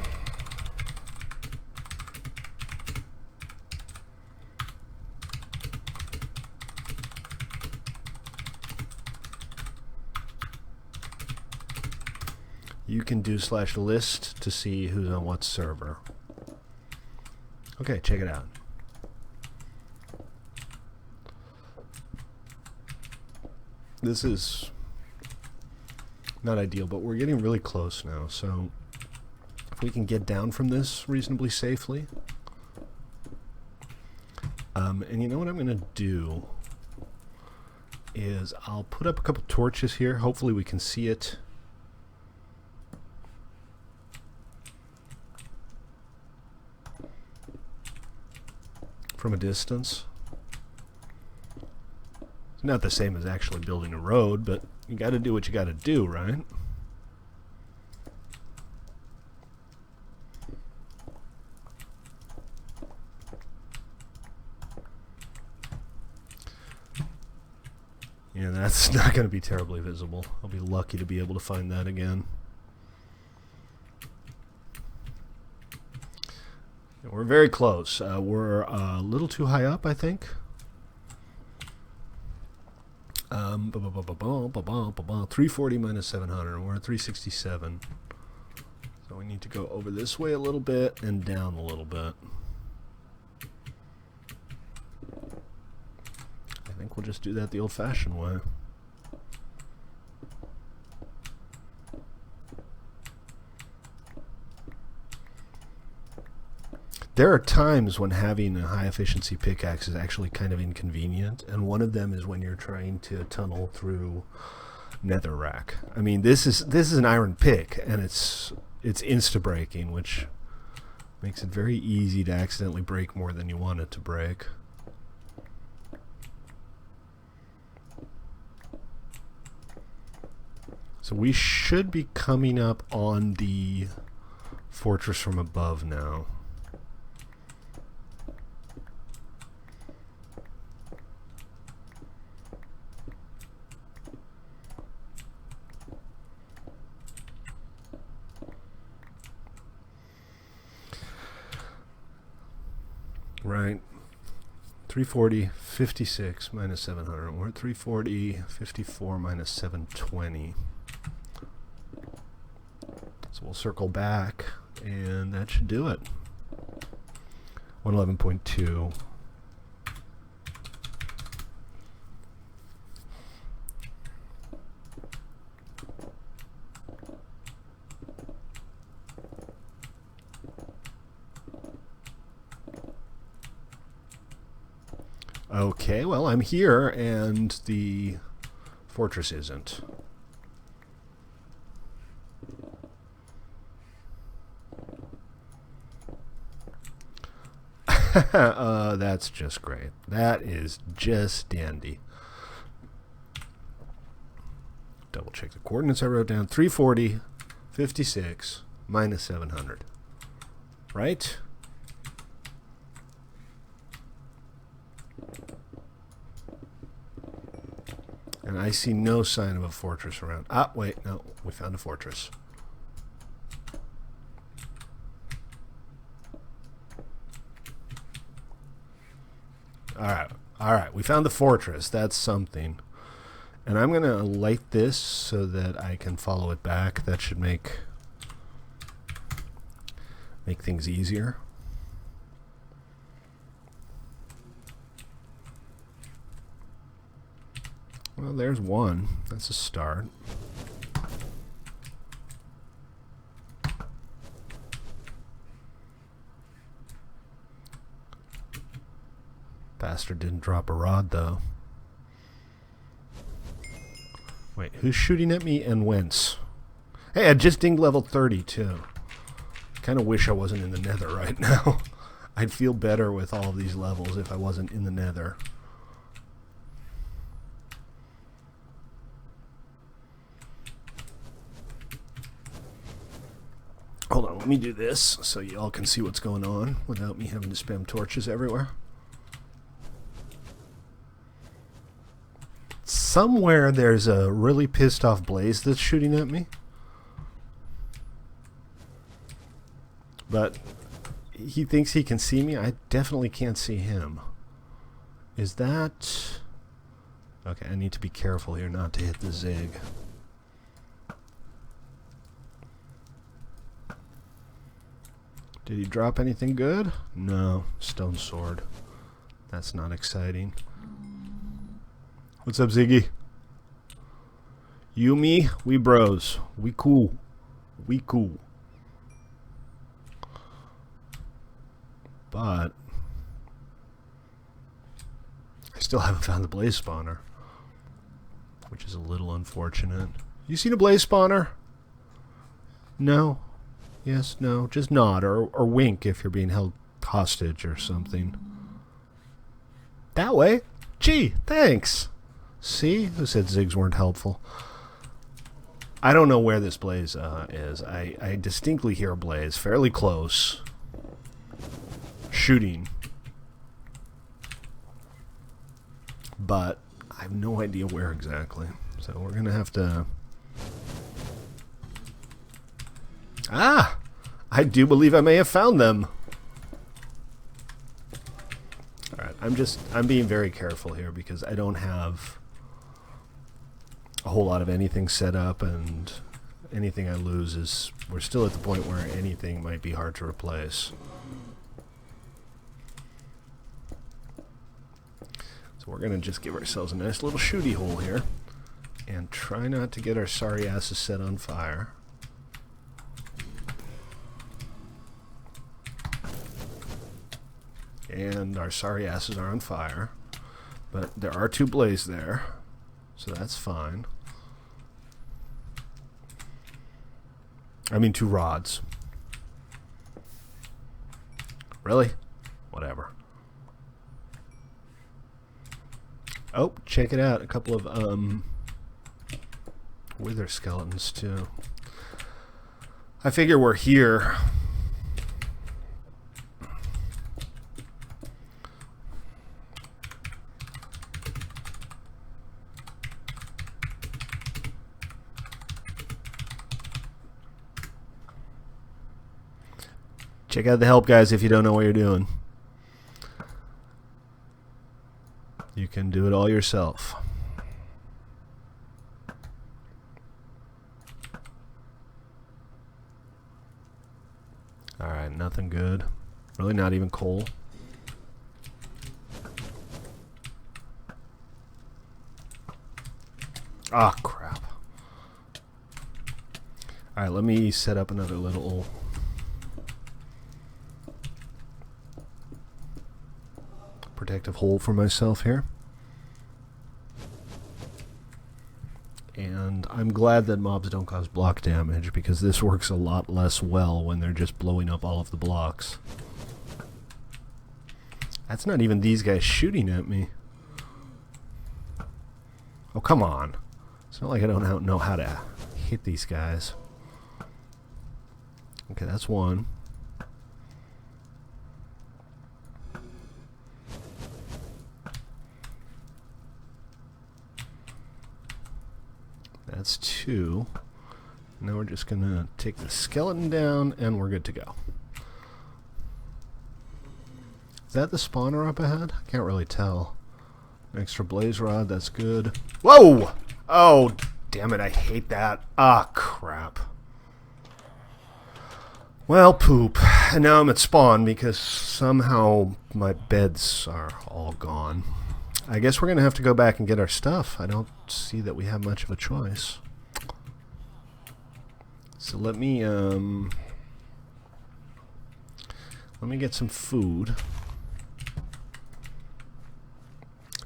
you can do /list to see who's on what server. Okay, check it out. This is not ideal, but we're getting really close now, so if we can get down from this reasonably safely. And you know what I'm going to do is I'll put up a couple torches here. Hopefully we can see it. From a distance. It's not the same as actually building a road, but you got to do what you got to do, right? Yeah, that's not going to be terribly visible. I'll be lucky to be able to find that again. We're very close. We're a little too high up, I think. 340 minus 700. We're at 367. So we need to go over this way a little bit and down a little bit. I think we'll just do that the old-fashioned way. There are times when having a high-efficiency pickaxe is actually kind of inconvenient, and one of them is when you're trying to tunnel through netherrack. I mean, this is an iron pick, and it's insta-breaking, which makes it very easy to accidentally break more than you want it to break. So we should be coming up on the fortress from above now. Right. 340, 56 minus 700. We're at 340, 54 minus 720. So we'll circle back, and that should do it. 111.2. Okay, well, I'm here, and the fortress isn't. That's just great. That is just dandy. Double check the coordinates I wrote down. 340, 56, minus 700. Right? And I see no sign of a fortress around. Ah, wait, no, we found a fortress. All right, we found the fortress. That's something. And I'm going to light this so that I can follow it back. That should make things easier. Well, there's one. That's a start. Bastard didn't drop a rod, though. Wait, who's shooting at me and whence? Hey, I just dinged level 30, too. Kind of wish I wasn't in the nether right now. I'd feel better with all of these levels if I wasn't in the nether. Hold on, let me do this so you all can see what's going on without me having to spam torches everywhere. Somewhere there's a really pissed off Blaze that's shooting at me. But he thinks he can see me. I definitely can't see him. Is that... Okay, I need to be careful here not to hit the zig. Did he drop anything good? No. Stone sword. That's not exciting. What's up, Ziggy? You, me, we bros. We cool. We cool. But I still haven't found the blaze spawner, which is a little unfortunate. You seen a blaze spawner? No. Yes, no. Just nod or wink if you're being held hostage or something. That way? Gee, thanks. See? Who said zigs weren't helpful? I don't know where this blaze is. I distinctly hear a blaze fairly close. Shooting. But I have no idea where exactly. So we're going to have to... Ah! I do believe I may have found them. Alright, I'm being very careful here because I don't have a whole lot of anything set up, and anything I lose is... We're still at the point where anything might be hard to replace. So we're going to just give ourselves a nice little shooty hole here. And try not to get our sorry asses set on fire. And our sorry asses are on fire. But there are 2 blaze there. So that's fine. I mean 2 rods. Really? Whatever. Oh, check it out. A couple of wither skeletons too. I figure we're here. Check out the help, guys, if you don't know what you're doing. You can do it all yourself. Alright, nothing good. Really not even coal. Ah, crap. Alright, let me set up another little... protective hole for myself here. And I'm glad that mobs don't cause block damage, because this works a lot less well when they're just blowing up all of the blocks. That's not even these guys shooting at me. Oh, come on. It's not like I don't know how to hit these guys. Okay, that's one. That's 2. Now we're just going to take the skeleton down, and we're good to go. Is that the spawner up ahead? I can't really tell. An extra blaze rod, that's good. Whoa! Oh, damn it, I hate that. Ah, crap. Well, poop. And now I'm at spawn because somehow my beds are all gone. I guess we're going to have to go back and get our stuff. I don't see that we have much of a choice. So let me get some food.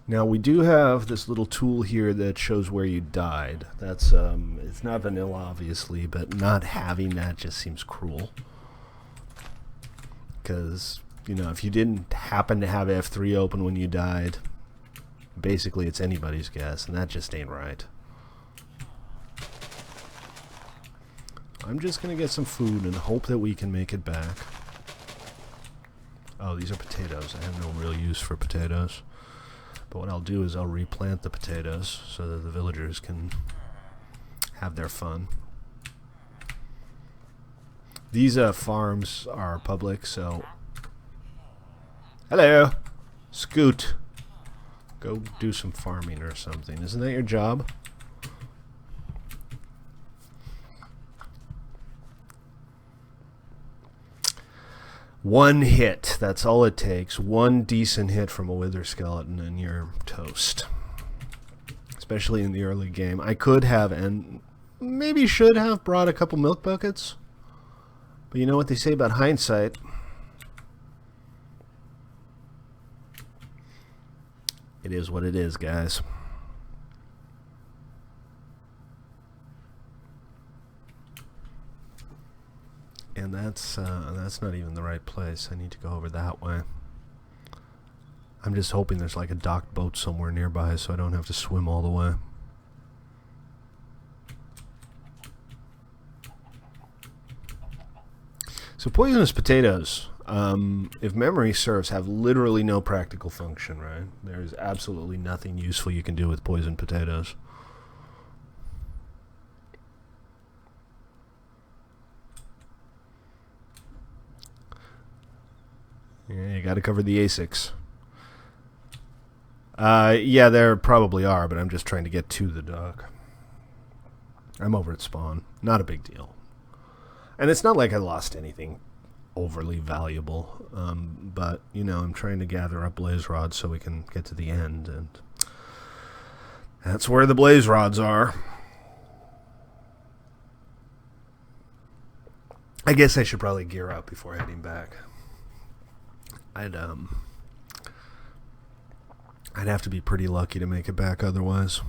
Now we do have this little tool here that shows where you died. That's it's not vanilla obviously, but not having that just seems cruel. Because, you know, if you didn't happen to have F3 open when you died, basically it's anybody's guess, and that just ain't right. I'm just gonna get some food and hope that we can make it back. Oh, these are potatoes. I have no real use for potatoes. But what I'll do is I'll replant the potatoes so that the villagers can have their fun. These farms are public, so... Hello! Scoot! Go do some farming or something. Isn't that your job? One hit. That's all it takes. One decent hit from a wither skeleton and you're toast. Especially in the early game. I could have, and maybe should have, brought a couple milk buckets. But you know what they say about hindsight. It is what it is, guys. And that's not even the right place. I need to go over that way. I'm just hoping there's like a docked boat somewhere nearby so I don't have to swim all the way. So poisonous potatoes, if memory serves, have literally no practical function, right? There's absolutely nothing useful you can do with poisoned potatoes. Yeah, you gotta cover the ASICs. Yeah, there probably are, but I'm just trying to get to the dock. I'm over at spawn. Not a big deal. And it's not like I lost anything overly valuable. But, you know, I'm trying to gather up blaze rods so we can get to the end. And that's where the blaze rods are. I guess I should probably gear up before heading back. I'd have to be pretty lucky to make it back otherwise.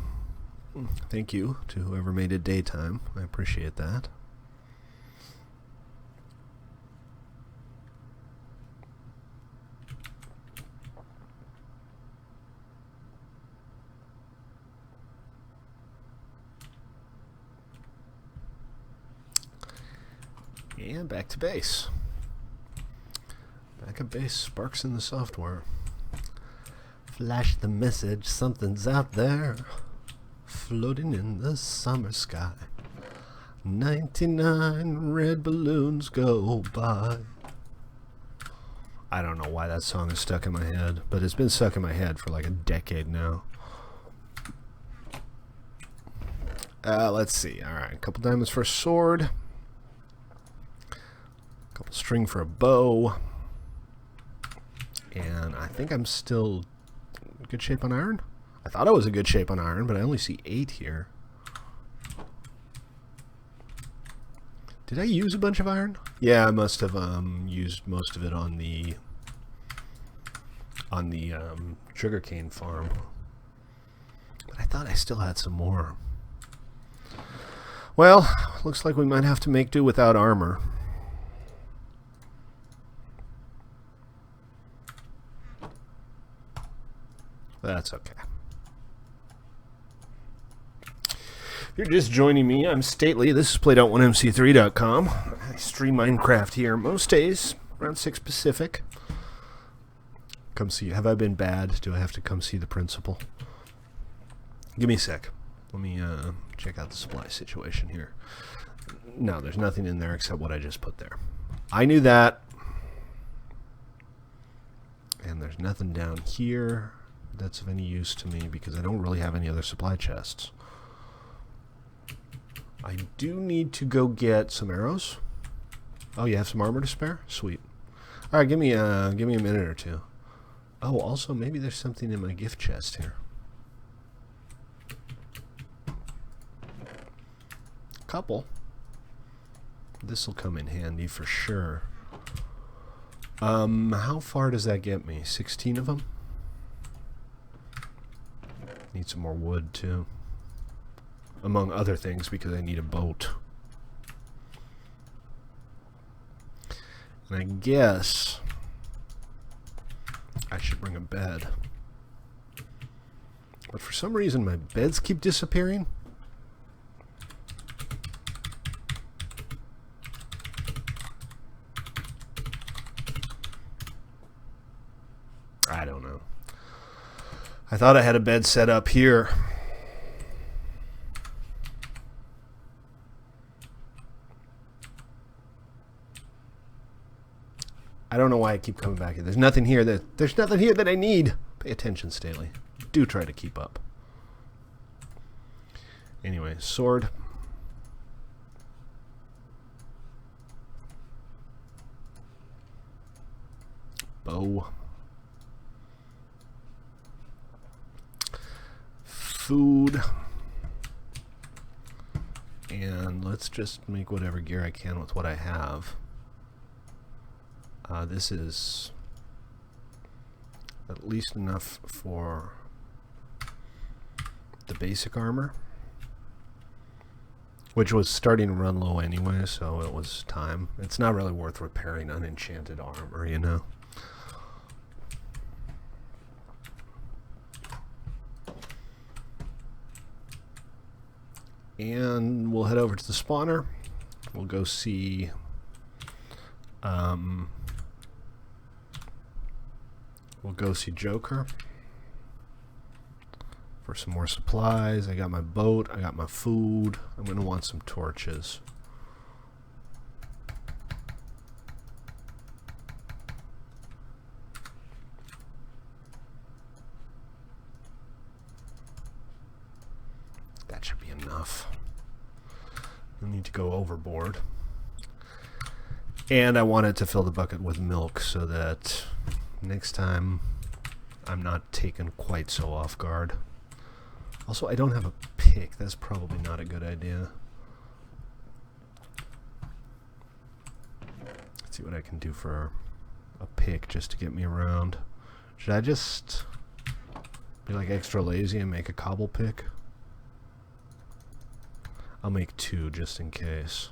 Thank you to whoever made it daytime. I appreciate that. And back to base. Back at base, sparks in the software. Flash the message, something's out there, floating in the summer sky. 99 red balloons go by. I don't know why that song is stuck in my head, but it's been stuck in my head for like a decade now. Let's see. Alright, a couple diamonds for a sword. A couple string for a bow. And I think I'm still in good shape on iron. I thought I was in good shape on iron, but I only see 8 here. Did I use a bunch of iron? Yeah, I must have used most of it on the sugarcane farm. But I thought I still had some more. Well, looks like we might have to make do without armor. That's okay. If you're just joining me, I'm Stately. This is Played.1MC3.com. I stream Minecraft here most days, around 6 Pacific. Come see. Have I been bad? Do I have to come see the principal? Give me a sec. Let me check out the supply situation here. No, there's nothing in there except what I just put there. I knew that. And there's nothing down here that's of any use to me because I don't really have any other supply chests. I do need to go get some arrows. Oh, you have some armor to spare? Sweet. All right, give me a minute or two. Oh, also maybe there's something in my gift chest here. Couple. This will come in handy for sure. How far does that get me? 16 of them? Need some more wood too. Among other things because I need a boat. And I guess I should bring a bed. But for some reason my beds keep disappearing. I don't know. I thought I had a bed set up here. I don't know why I keep coming back here. There's nothing here that I need. Pay attention, Staley. Do try to keep up. Anyway, sword. Bow. Food. And let's just make whatever gear I can with what I have. This is at least enough for the basic armor, which was starting to run low anyway, so it was time. It's not really worth repairing unenchanted armor, you know. And we'll head over to the spawner. We'll go see Joker for some more supplies. I got my boat, I got my food. I'm going to want some torches. That should be enough. I need to go overboard. And I wanted to fill the bucket with milk so that next time I'm not taken quite so off guard. Also, I don't have a pick. That's probably not a good idea. Let's see what I can do for a pick just to get me around. Should I just be like extra lazy and make a cobble pick? I'll make 2 just in case.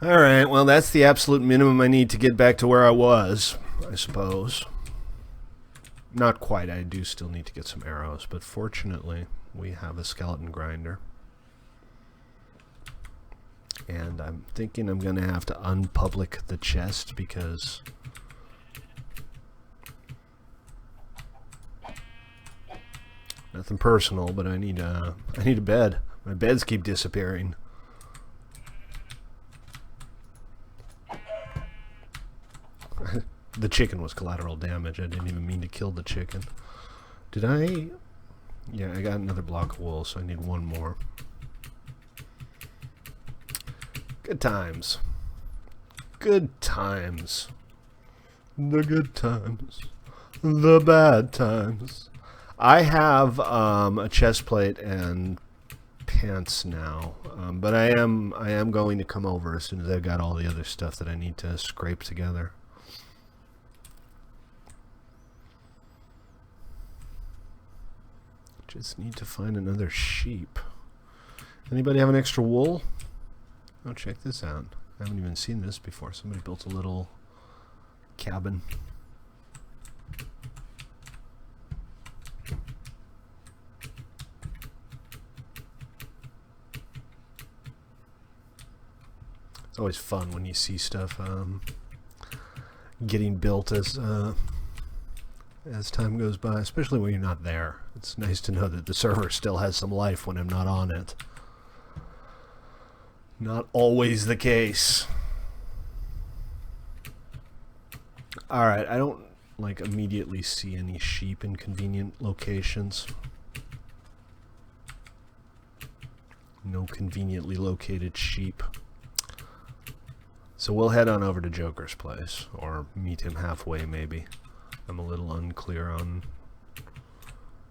Alright, well that's the absolute minimum I need to get back to where I was, I suppose. Not quite, I do still need to get some arrows, but fortunately we have a skeleton grinder. And I'm thinking I'm going to have to unpublic the chest because nothing personal, but I need a bed. My beds keep disappearing. The chicken was collateral damage. I didn't even mean to kill the chicken. Did I? Yeah, I got another block of wool, so I need 1 more. Good times. Good times. The good times. The bad times. I have a chest plate and pants now, but I am going to come over as soon as I've got all the other stuff that I need to scrape together. Just need to find another sheep. Anybody have an extra wool? Oh, check this out. I haven't even seen this before. Somebody built a little cabin. It's always fun when you see stuff getting built as time goes by, especially when you're not there. It's nice to know that the server still has some life when I'm not on it. Not always the case. Alright, I don't like immediately see any sheep in convenient locations. No conveniently located sheep. So we'll head on over to Joker's place, or meet him halfway maybe. I'm a little unclear on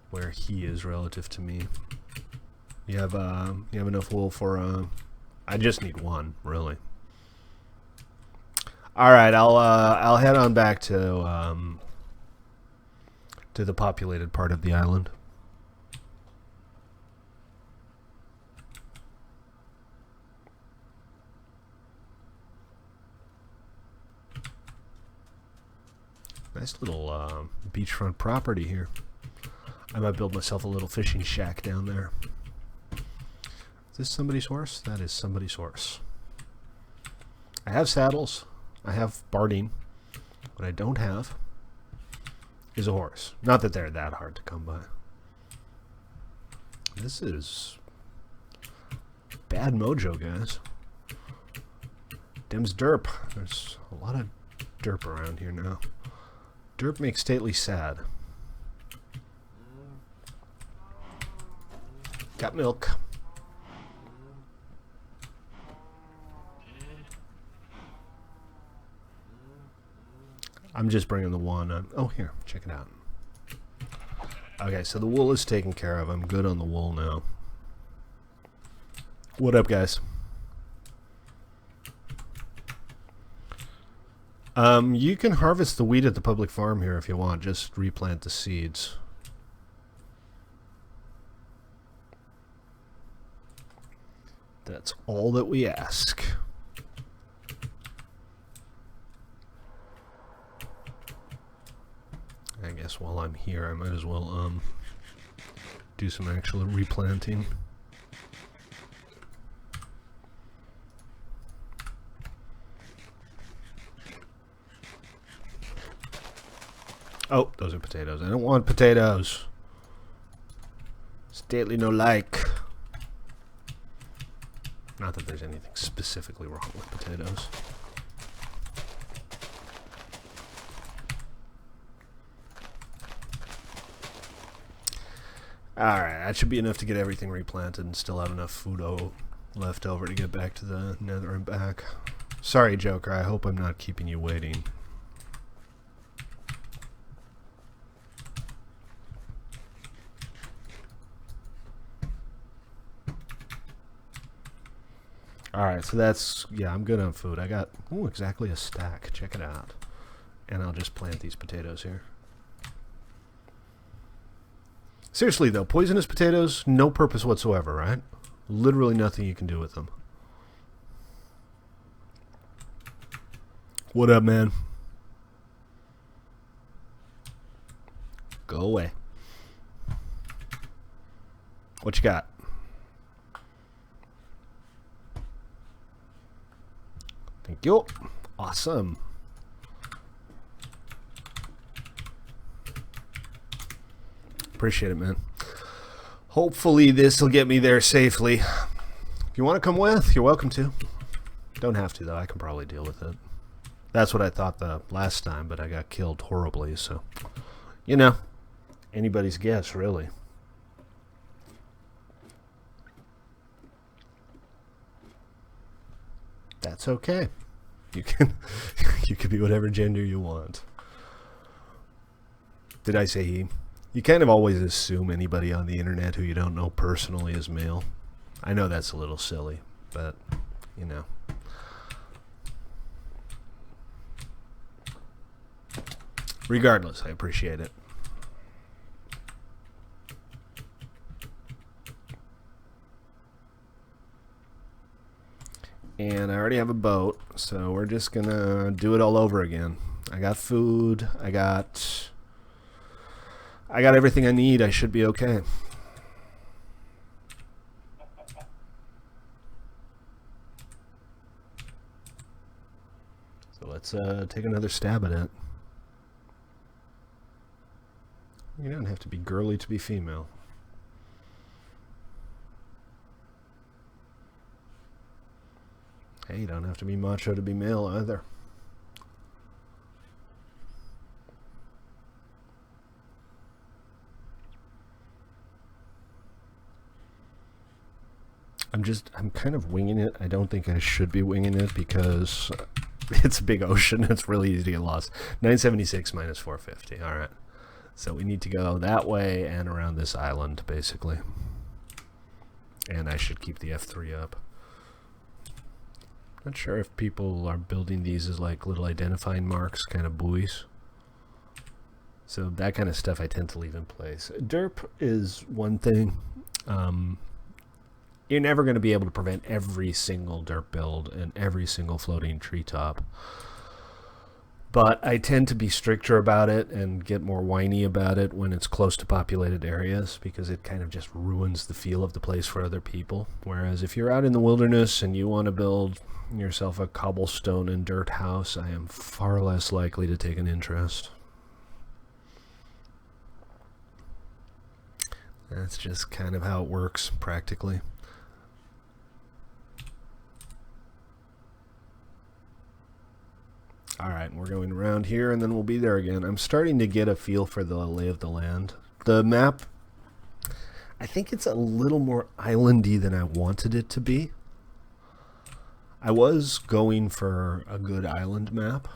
where he is relative to me. You have enough wool for I just need 1, really. All right, I'll head on back to the populated part of the island. Nice little beachfront property here. I might build myself a little fishing shack down there. Is this somebody's horse? That is somebody's horse. I have saddles. I have barding. What I don't have is a horse. Not that they're that hard to come by. This is bad mojo, guys. Dem's derp. There's a lot of derp around here now. Derp makes stately sad. Got milk. I'm just bringing the one. Oh, here, check it out. Okay, so the wool is taken care of. I'm good on the wool now. What up, guys? You can harvest the wheat at the public farm here if you want. Just replant the seeds. That's all that we ask. I guess while I'm here, I might as well do some actual replanting. Oh, those are potatoes. I don't want potatoes. Stately no like. Not that there's anything specifically wrong with potatoes. Alright, that should be enough to get everything replanted and still have enough food left over to get back to the nether and back. Sorry, Joker, I hope I'm not keeping you waiting. Alright, so that's, yeah, I'm good on food. I got, ooh, exactly a stack. Check it out. And I'll just plant these potatoes here. Seriously, though, poisonous potatoes, no purpose whatsoever, right? Literally nothing you can do with them. What up, man? Go away. What you got? Thank you. Awesome. Appreciate it, man. Hopefully this will get me there safely. If you want to come with, you're welcome to. Don't have to, though. I can probably deal with it. That's what I thought the last time, but I got killed horribly, so... You know, anybody's guess, really. That's okay. You can you can be whatever gender you want. Did I say he? You kind of always assume anybody on the internet who you don't know personally is male. I know that's a little silly, but you know. Regardless, I appreciate it. And I already have a boat, so we're just gonna do it all over again. I got food, I got everything I need. I should be okay. So let's take another stab at it. You don't have to be girly to be female. Hey, you don't have to be macho to be male either. I'm kind of winging it. I don't think I should be winging it because it's a big ocean. It's really easy to get lost. 976 minus 450. All right. So we need to go that way and around this island, basically. And I should keep the F3 up. Not sure if people are building these as like little identifying marks, kind of buoys. So that kind of stuff I tend to leave in place. Derp is one thing. You're never going to be able to prevent every single derp build and every single floating treetop. But I tend to be stricter about it and get more whiny about it when it's close to populated areas because it kind of just ruins the feel of the place for other people. Whereas if you're out in the wilderness and you want to build yourself a cobblestone and dirt house, I am far less likely to take an interest. That's just kind of how it works practically. Alright, we're going around here and then we'll be there again. I'm starting to get a feel for the lay of the land. The map, I think it's a little more islandy than I wanted it to be. I was going for a good island map,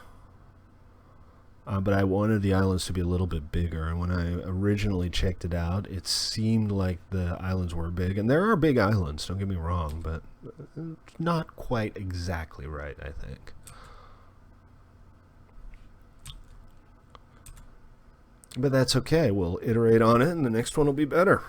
but I wanted the islands to be a little bit bigger. And when I originally checked it out, it seemed like the islands were big. And there are big islands, don't get me wrong, but not quite exactly right, I think. But that's okay. We'll iterate on it, and the next one will be better.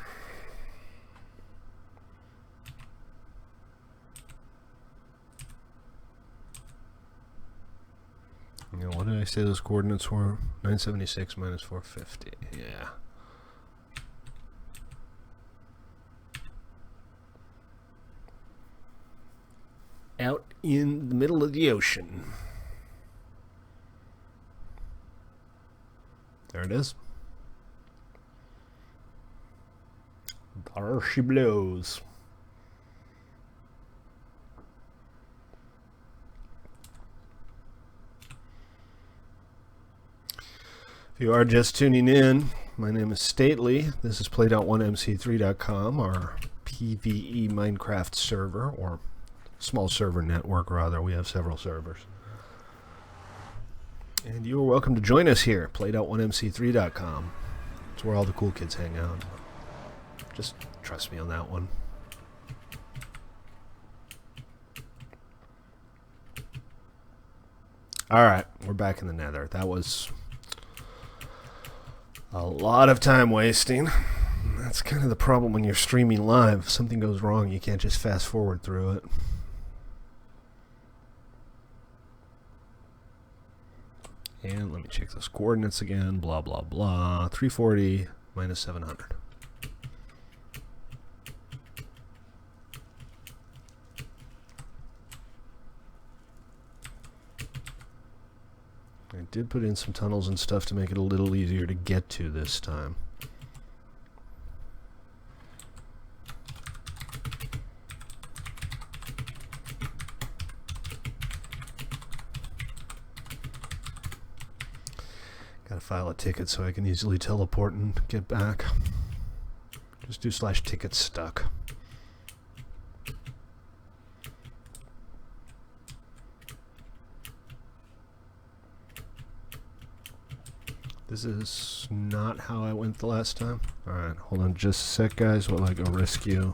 Now, what did I say those coordinates were? 976 minus 450. Yeah. Out in the middle of the ocean. There it is. There she blows. If you are just tuning in, My name is Stately. This is Play.1MC3.com, our PvE Minecraft server, or small server network, rather. We have several servers. And you are welcome to join us here, Play.1MC3.com. It's where all the cool kids hang out. Just trust me on that one. Alright, we're back in the nether. That was a lot of time wasting. That's kind of the problem when you're streaming live. If something goes wrong, you can't just fast forward through it. And let me check those coordinates again. Blah, blah, blah. 340 minus 700. I did put in some tunnels and stuff to make it a little easier to get to this time. Gotta file a ticket so I can easily teleport and get back. Just do /ticket stuck. This is not how I went the last time. Alright, hold on just a sec, guys, while I go rescue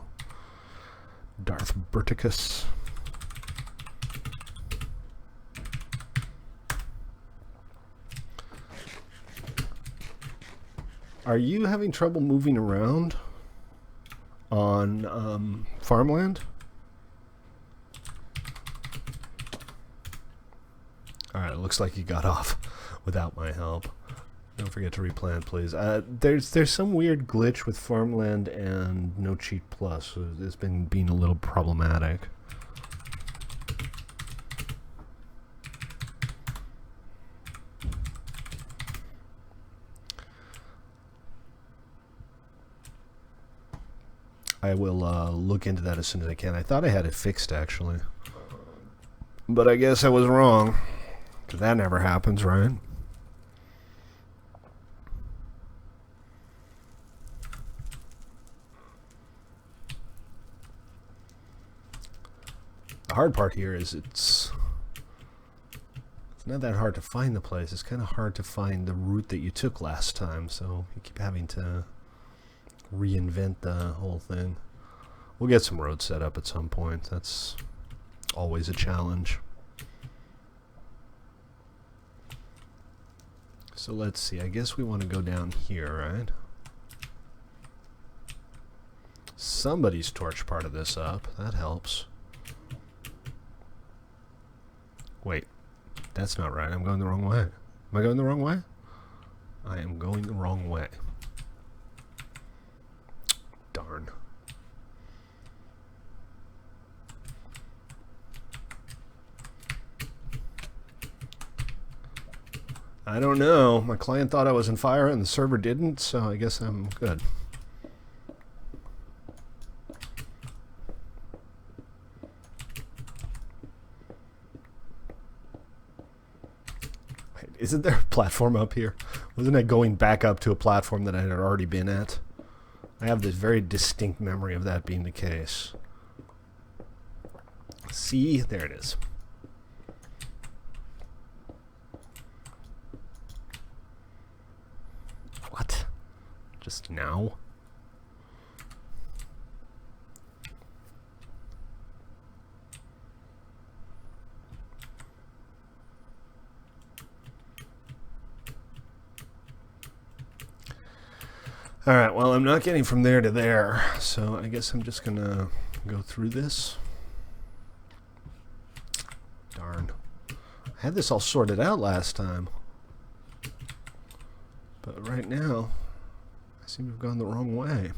Darth Berticus. Are you having trouble moving around on farmland? Alright, it looks like you got off without my help. Don't forget to replant, please. There's some weird glitch with farmland and no cheat plus. So it's been being a little problematic. I will look into that as soon as I can. I thought I had it fixed, actually. But I guess I was wrong. 'Cause that never happens, right? The hard part here is it's not that hard to find the place. It's kind of hard to find the route that you took last time, so you keep having to reinvent the whole thing. We'll get some roads set up at some point. That's always a challenge. So let's see. I guess we want to go down here, right? Somebody's torched part of this up. That helps. Wait, that's not right. I'm going the wrong way. Am I going the wrong way? I am going the wrong way. Darn. I don't know. My client thought I was on fire and the server didn't, so I guess I'm good. Isn't there a platform up here? Wasn't I going back up to a platform that I had already been at? I have this very distinct memory of that being the case. See? There it is. What? Just now? Alright, well, I'm not getting from there to there, so I guess I'm just gonna go through this. Darn. I had this all sorted out last time. But right now, I seem to have gone the wrong way.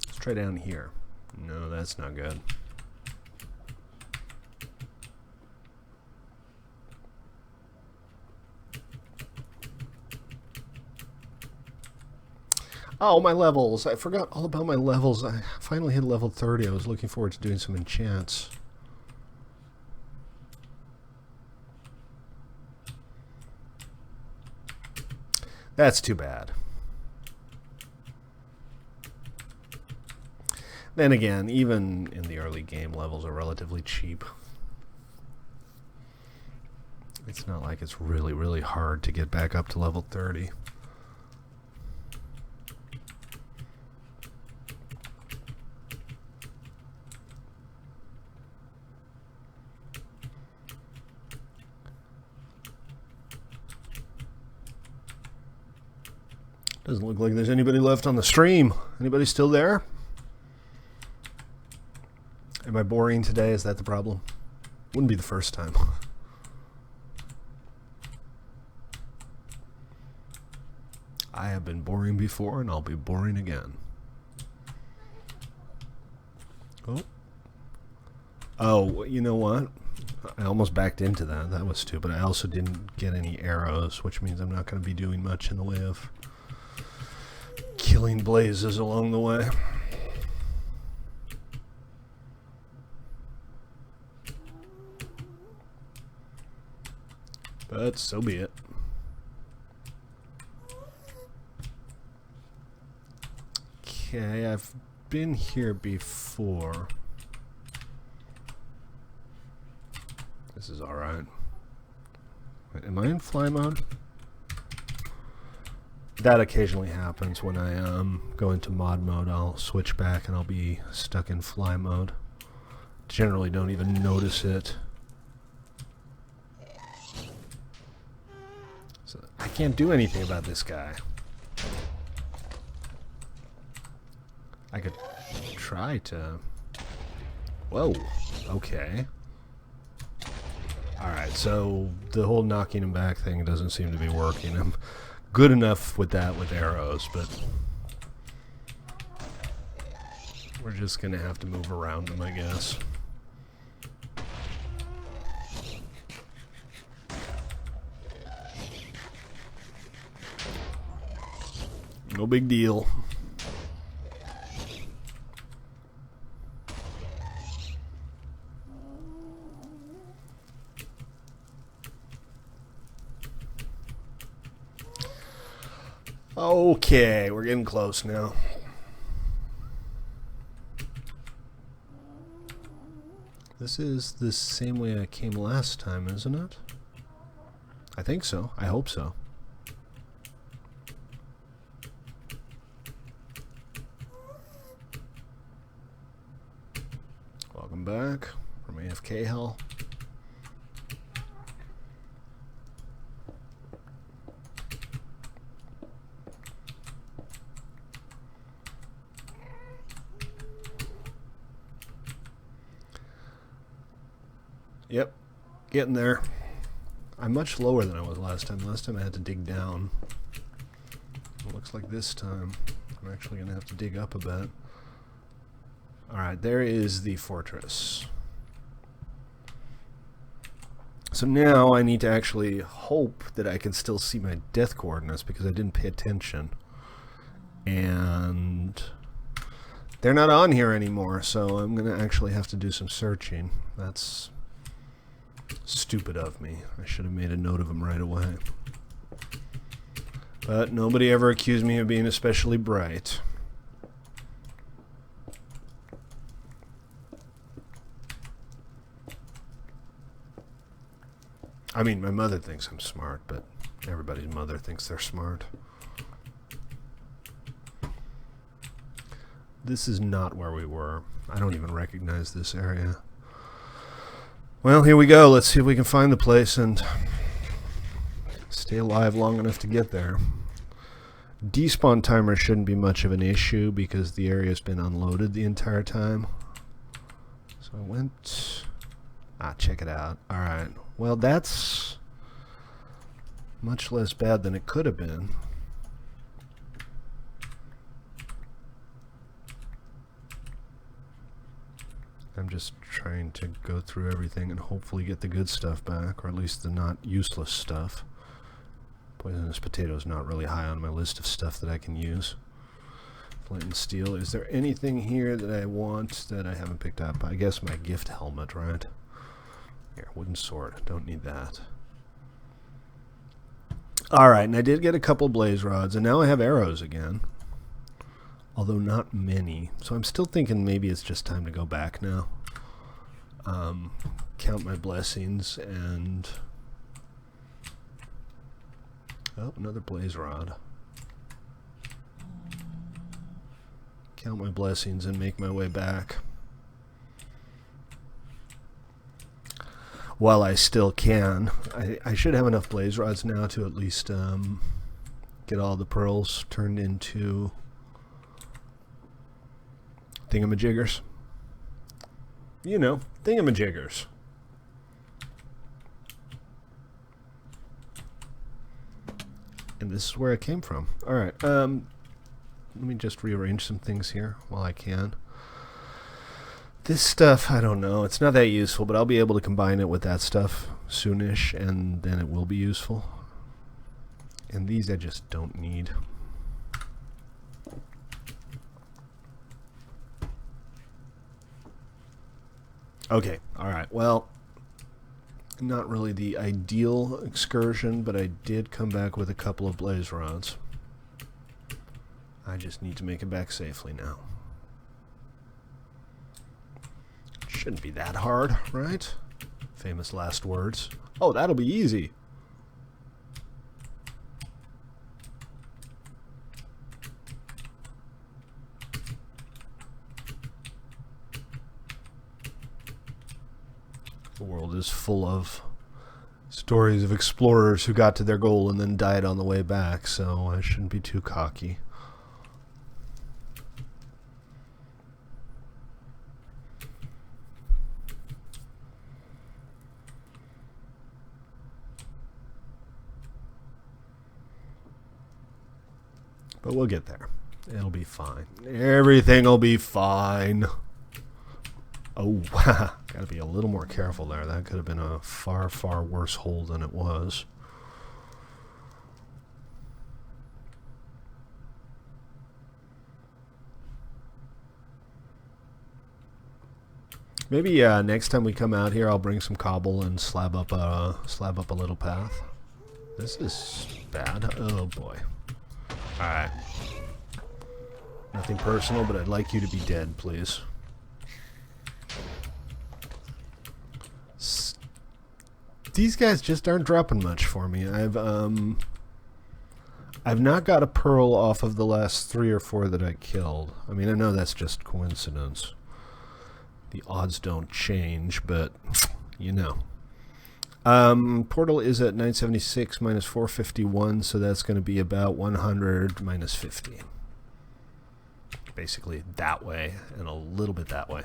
Let's try down here. No, that's not good. Oh, my levels. I forgot all about my levels. I finally hit level 30. I was looking forward to doing some enchants. That's too bad. Then again, even in the early game, levels are relatively cheap. It's not like it's really, really hard to get back up to level 30. Doesn't look like there's anybody left on the stream. Anybody still there? Am I boring today? Is that the problem? Wouldn't be the first time. I have been boring before, and I'll be boring again. Oh, you know what? I almost backed into that. That was stupid. I also didn't get any arrows, which means I'm not going to be doing much in the way of killing blazes along the way. But so be it. Okay, I've been here before. This is alright. Am I in fly mode? That occasionally happens when I go into mod mode. I'll switch back and I'll be stuck in fly mode. Generally don't even notice it. So I can't do anything about this guy. I could try to... Whoa, okay. Alright, so the whole knocking him back thing doesn't seem to be working. I'm good enough with that with arrows, but we're just gonna have to move around him, I guess. No big deal. Okay, we're getting close now. This is the same way I came last time, isn't it? I think so. I hope so. Welcome back from AFK hell. Yep, getting there. I'm much lower than I was last time. Last time I had to dig down. It looks like this time I'm actually going to have to dig up a bit. Alright, there is the fortress. So now I need to actually hope that I can still see my death coordinates because I didn't pay attention. And they're not on here anymore, so I'm going to actually have to do some searching. That's stupid of me. I should have made a note of them right away. But nobody ever accused me of being especially bright. I mean, my mother thinks I'm smart, but everybody's mother thinks they're smart. This is not where we were. I don't even recognize this area. Well, here we go. Let's see if we can find the place and stay alive long enough to get there. Despawn timer shouldn't be much of an issue because the area's been unloaded the entire time. So I went... check it out. Alright. Well, that's much less bad than it could have been. I'm just trying to go through everything and hopefully get the good stuff back, or at least the not useless stuff. Poisonous potato is not really high on my list of stuff that I can use. Flint and steel. Is there anything here that I want that I haven't picked up? I guess my gift helmet, right? Here, wooden sword. Don't need that. Alright, and I did get a couple blaze rods, and now I have arrows again. Although not many. So I'm still thinking maybe it's just time to go back now. Count my blessings and... Oh, another blaze rod. Count my blessings and make my way back. While I still can. I should have enough blaze rods now to at least get all the pearls turned into thingamajiggers. You know, thingamajiggers. And this is where it came from. Alright, let me just rearrange some things here while I can. This stuff, I don't know, it's not that useful, but I'll be able to combine it with that stuff soonish, and then it will be useful. And these I just don't need. Okay, alright, well, not really the ideal excursion, but I did come back with a couple of blaze rods. I just need to make it back safely now. Shouldn't be that hard, right? Famous last words. Oh, that'll be easy. The world is full of stories of explorers who got to their goal and then died on the way back, so I shouldn't be too cocky. But we'll get there. It'll be fine. Everything will be fine. Oh, gotta be a little more careful there. That could have been a far, far worse hole than it was. Maybe next time we come out here, I'll bring some cobble and slab up a little path. This is bad. Oh boy. Alright. Nothing personal, but I'd like you to be dead, please. These guys just aren't dropping much for me. I've not got a pearl off of the last 3 or 4 that I killed. I mean, I know that's just coincidence. The odds don't change, but you know. Portal is at 976 minus 451, so that's going to be about 100 minus 50. Basically that way, and a little bit that way.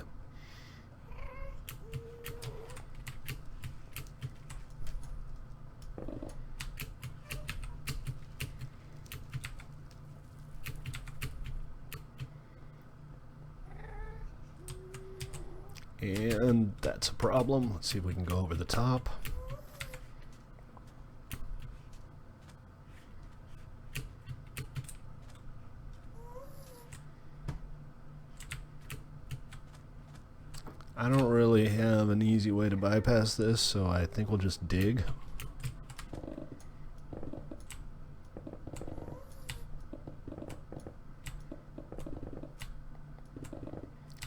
And that's a problem. Let's see if we can go over the top. I don't really have an easy way to bypass this, so I think we'll just dig.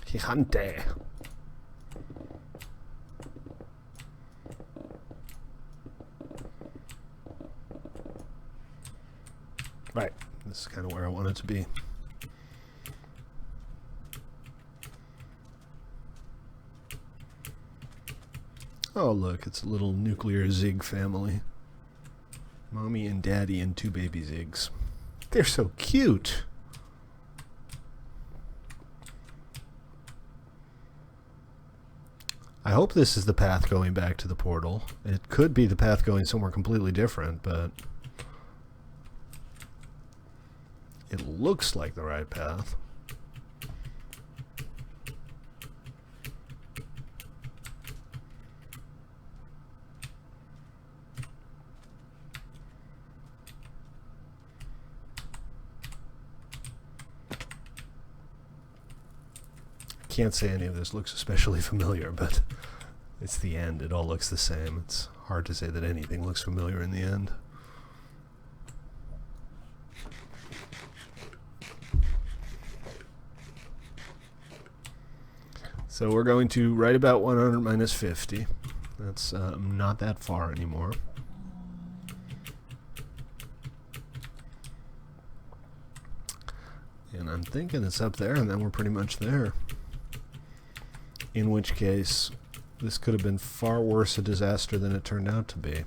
Gigante. Right, this is kind of where I want it to be. Oh look, it's a little nuclear zig family. Mommy and daddy and 2 baby zigs. They're so cute! I hope this is the path going back to the portal. It could be the path going somewhere completely different, but it looks like the right path. Can't say any of this looks especially familiar, but it's the end. It all looks the same. It's hard to say that anything looks familiar in the end. So we're going to right about 100 minus 50. That's not that far anymore. And I'm thinking it's up there, and then we're pretty much there. In which case, this could have been far worse a disaster than it turned out to be.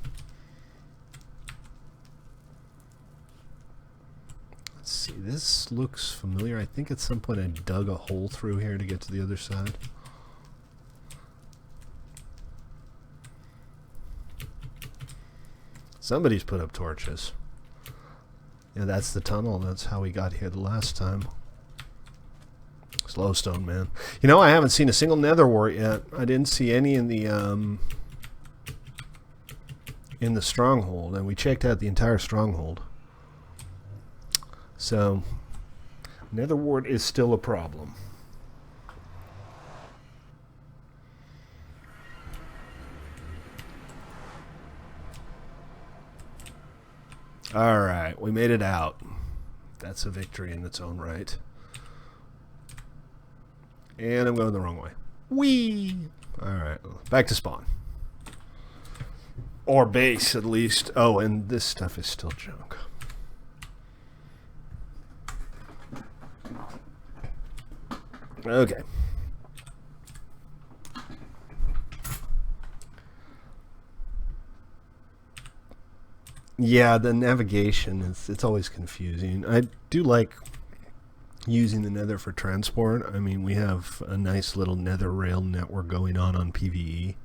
Let's see, this looks familiar. I think at some point I dug a hole through here to get to the other side. Somebody's put up torches. Yeah, that's the tunnel. That's how we got here the last time. Slowstone, man. You know, I haven't seen a single nether wart yet. I didn't see any in the stronghold, and we checked out the entire stronghold. So, nether wart is still a problem. Alright, we made it out. That's a victory in its own right. And I'm going the wrong way. Whee! Alright, back to spawn. Or base, at least. Oh, and this stuff is still junk. Okay. Yeah, the navigation it's always confusing. I do like using the nether for transport. I mean, we have a nice little nether rail network going on PvE.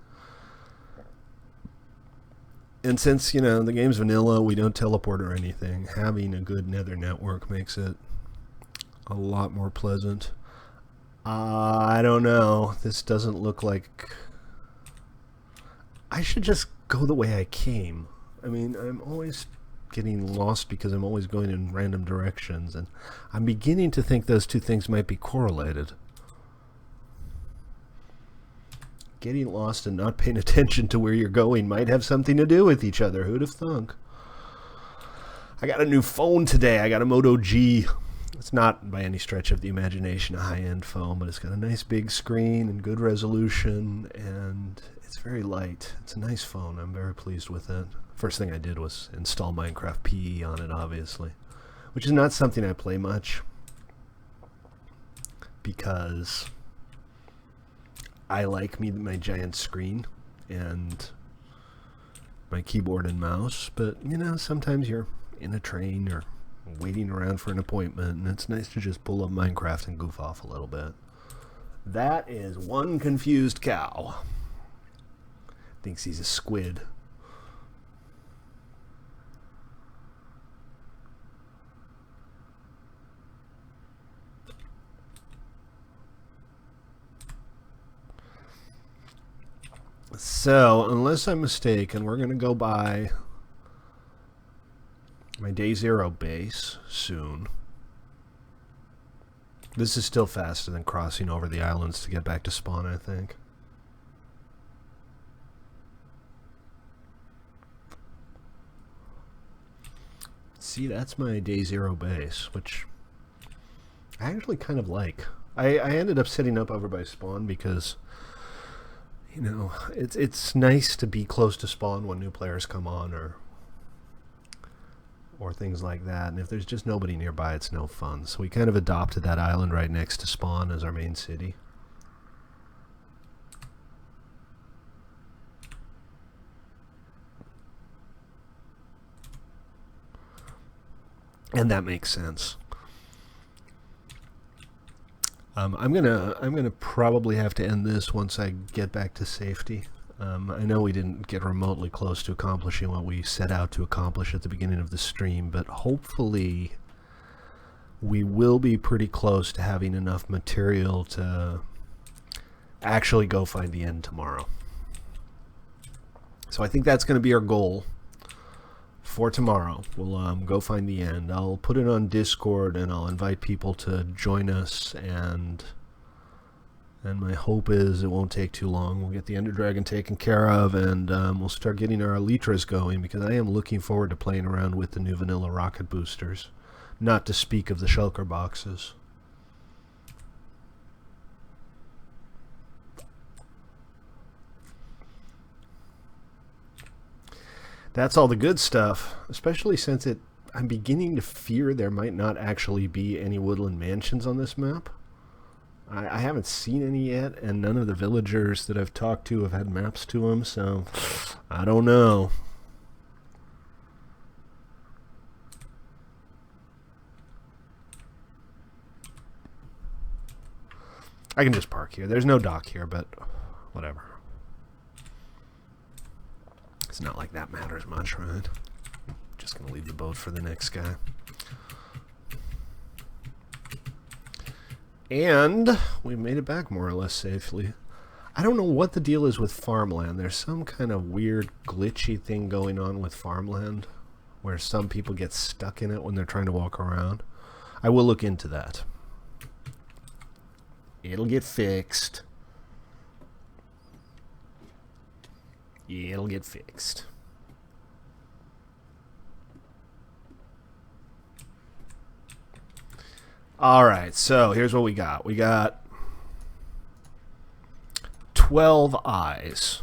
And since, you know, the game's vanilla, we don't teleport or anything, having a good nether network makes it a lot more pleasant. I don't know. This doesn't look like... I should just go the way I came. I mean, I'm always getting lost because I'm always going in random directions, and I'm beginning to think those two things might be correlated. Getting lost and not paying attention to where you're going might have something to do with each other. Who'd have thunk? I got a new phone today. I got a Moto G. It's not by any stretch of the imagination a high-end phone, but it's got a nice big screen and good resolution, and it's very light. It's a nice phone. I'm very pleased with it. First thing I did was install Minecraft PE on it, obviously, which is not something I play much because I like my giant screen and my keyboard and mouse, but, you know, sometimes you're in a train or waiting around for an appointment, and it's nice to just pull up Minecraft and goof off a little bit. That is one confused cow. Thinks he's a squid. So, unless I'm mistaken, we're going to go by my day 0 base soon. This is still faster than crossing over the islands to get back to spawn, I think. See, that's my day 0 base, which I actually kind of like. I ended up setting up over by spawn because, you know, it's nice to be close to spawn when new players come on or things like that. And if there's just nobody nearby, it's no fun. So we kind of adopted that island right next to spawn as our main city. And that makes sense. I'm gonna probably have to end this once I get back to safety. I know we didn't get remotely close to accomplishing what we set out to accomplish at the beginning of the stream, but hopefully we will be pretty close to having enough material to actually go find the end tomorrow. So I think that's going to be our goal for tomorrow. We'll go find the end. I'll put it on Discord and I'll invite people to join us, and my hope is it won't take too long. We'll get the Ender Dragon taken care of, and we'll start getting our Elytras going, because I am looking forward to playing around with the new vanilla rocket boosters, not to speak of the shulker boxes. That's all the good stuff, especially since I'm beginning to fear there might not actually be any woodland mansions on this map. I haven't seen any yet, and none of the villagers that I've talked to have had maps to them, so I don't know. I can just park here. There's no dock here, but whatever. It's not like that matters much, right? Just gonna leave the boat for the next guy. And we made it back more or less safely. I don't know what the deal is with farmland. There's some kind of weird glitchy thing going on with farmland where some people get stuck in it when they're trying to walk around. I will look into that. It'll get fixed. Yeah, it'll get fixed. Alright, so here's what we got. We got 12 eyes.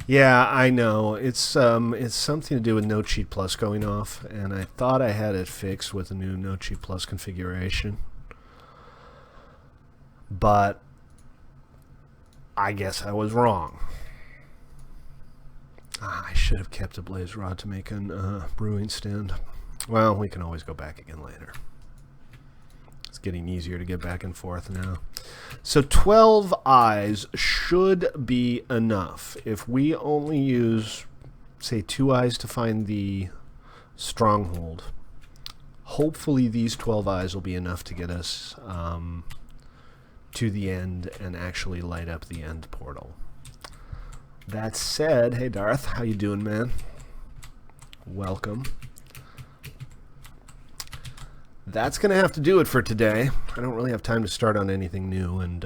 Yeah, I know. It's something to do with No Cheat Plus going off, and I thought I had it fixed with a new No Cheat Plus configuration. But I guess I was wrong. I should have kept a blaze rod to make a brewing stand. Well, we can always go back again later. It's getting easier to get back and forth now. So 12 eyes should be enough. If we only use, say, 2 eyes to find the stronghold, hopefully these 12 eyes will be enough to get us to the end and actually light up the end portal. That said, hey Darth, how you doing, man? Welcome. That's going to have to do it for today. I don't really have time to start on anything new, and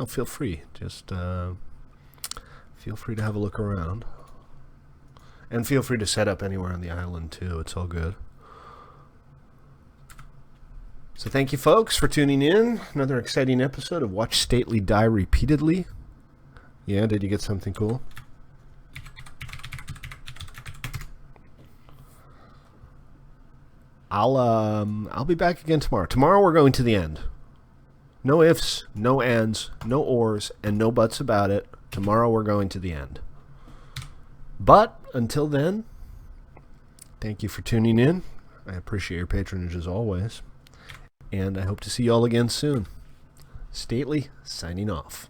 feel free. Just feel free to have a look around. And feel free to set up anywhere on the island, too. It's all good. So thank you, folks, for tuning in. Another exciting episode of Watch Stately Die Repeatedly. Yeah, did you get something cool? I'll be back again tomorrow. Tomorrow we're going to the end. No ifs, no ands, no ors, and no buts about it. Tomorrow we're going to the end. But until then, thank you for tuning in. I appreciate your patronage as always. And I hope to see you all again soon. Stately, signing off.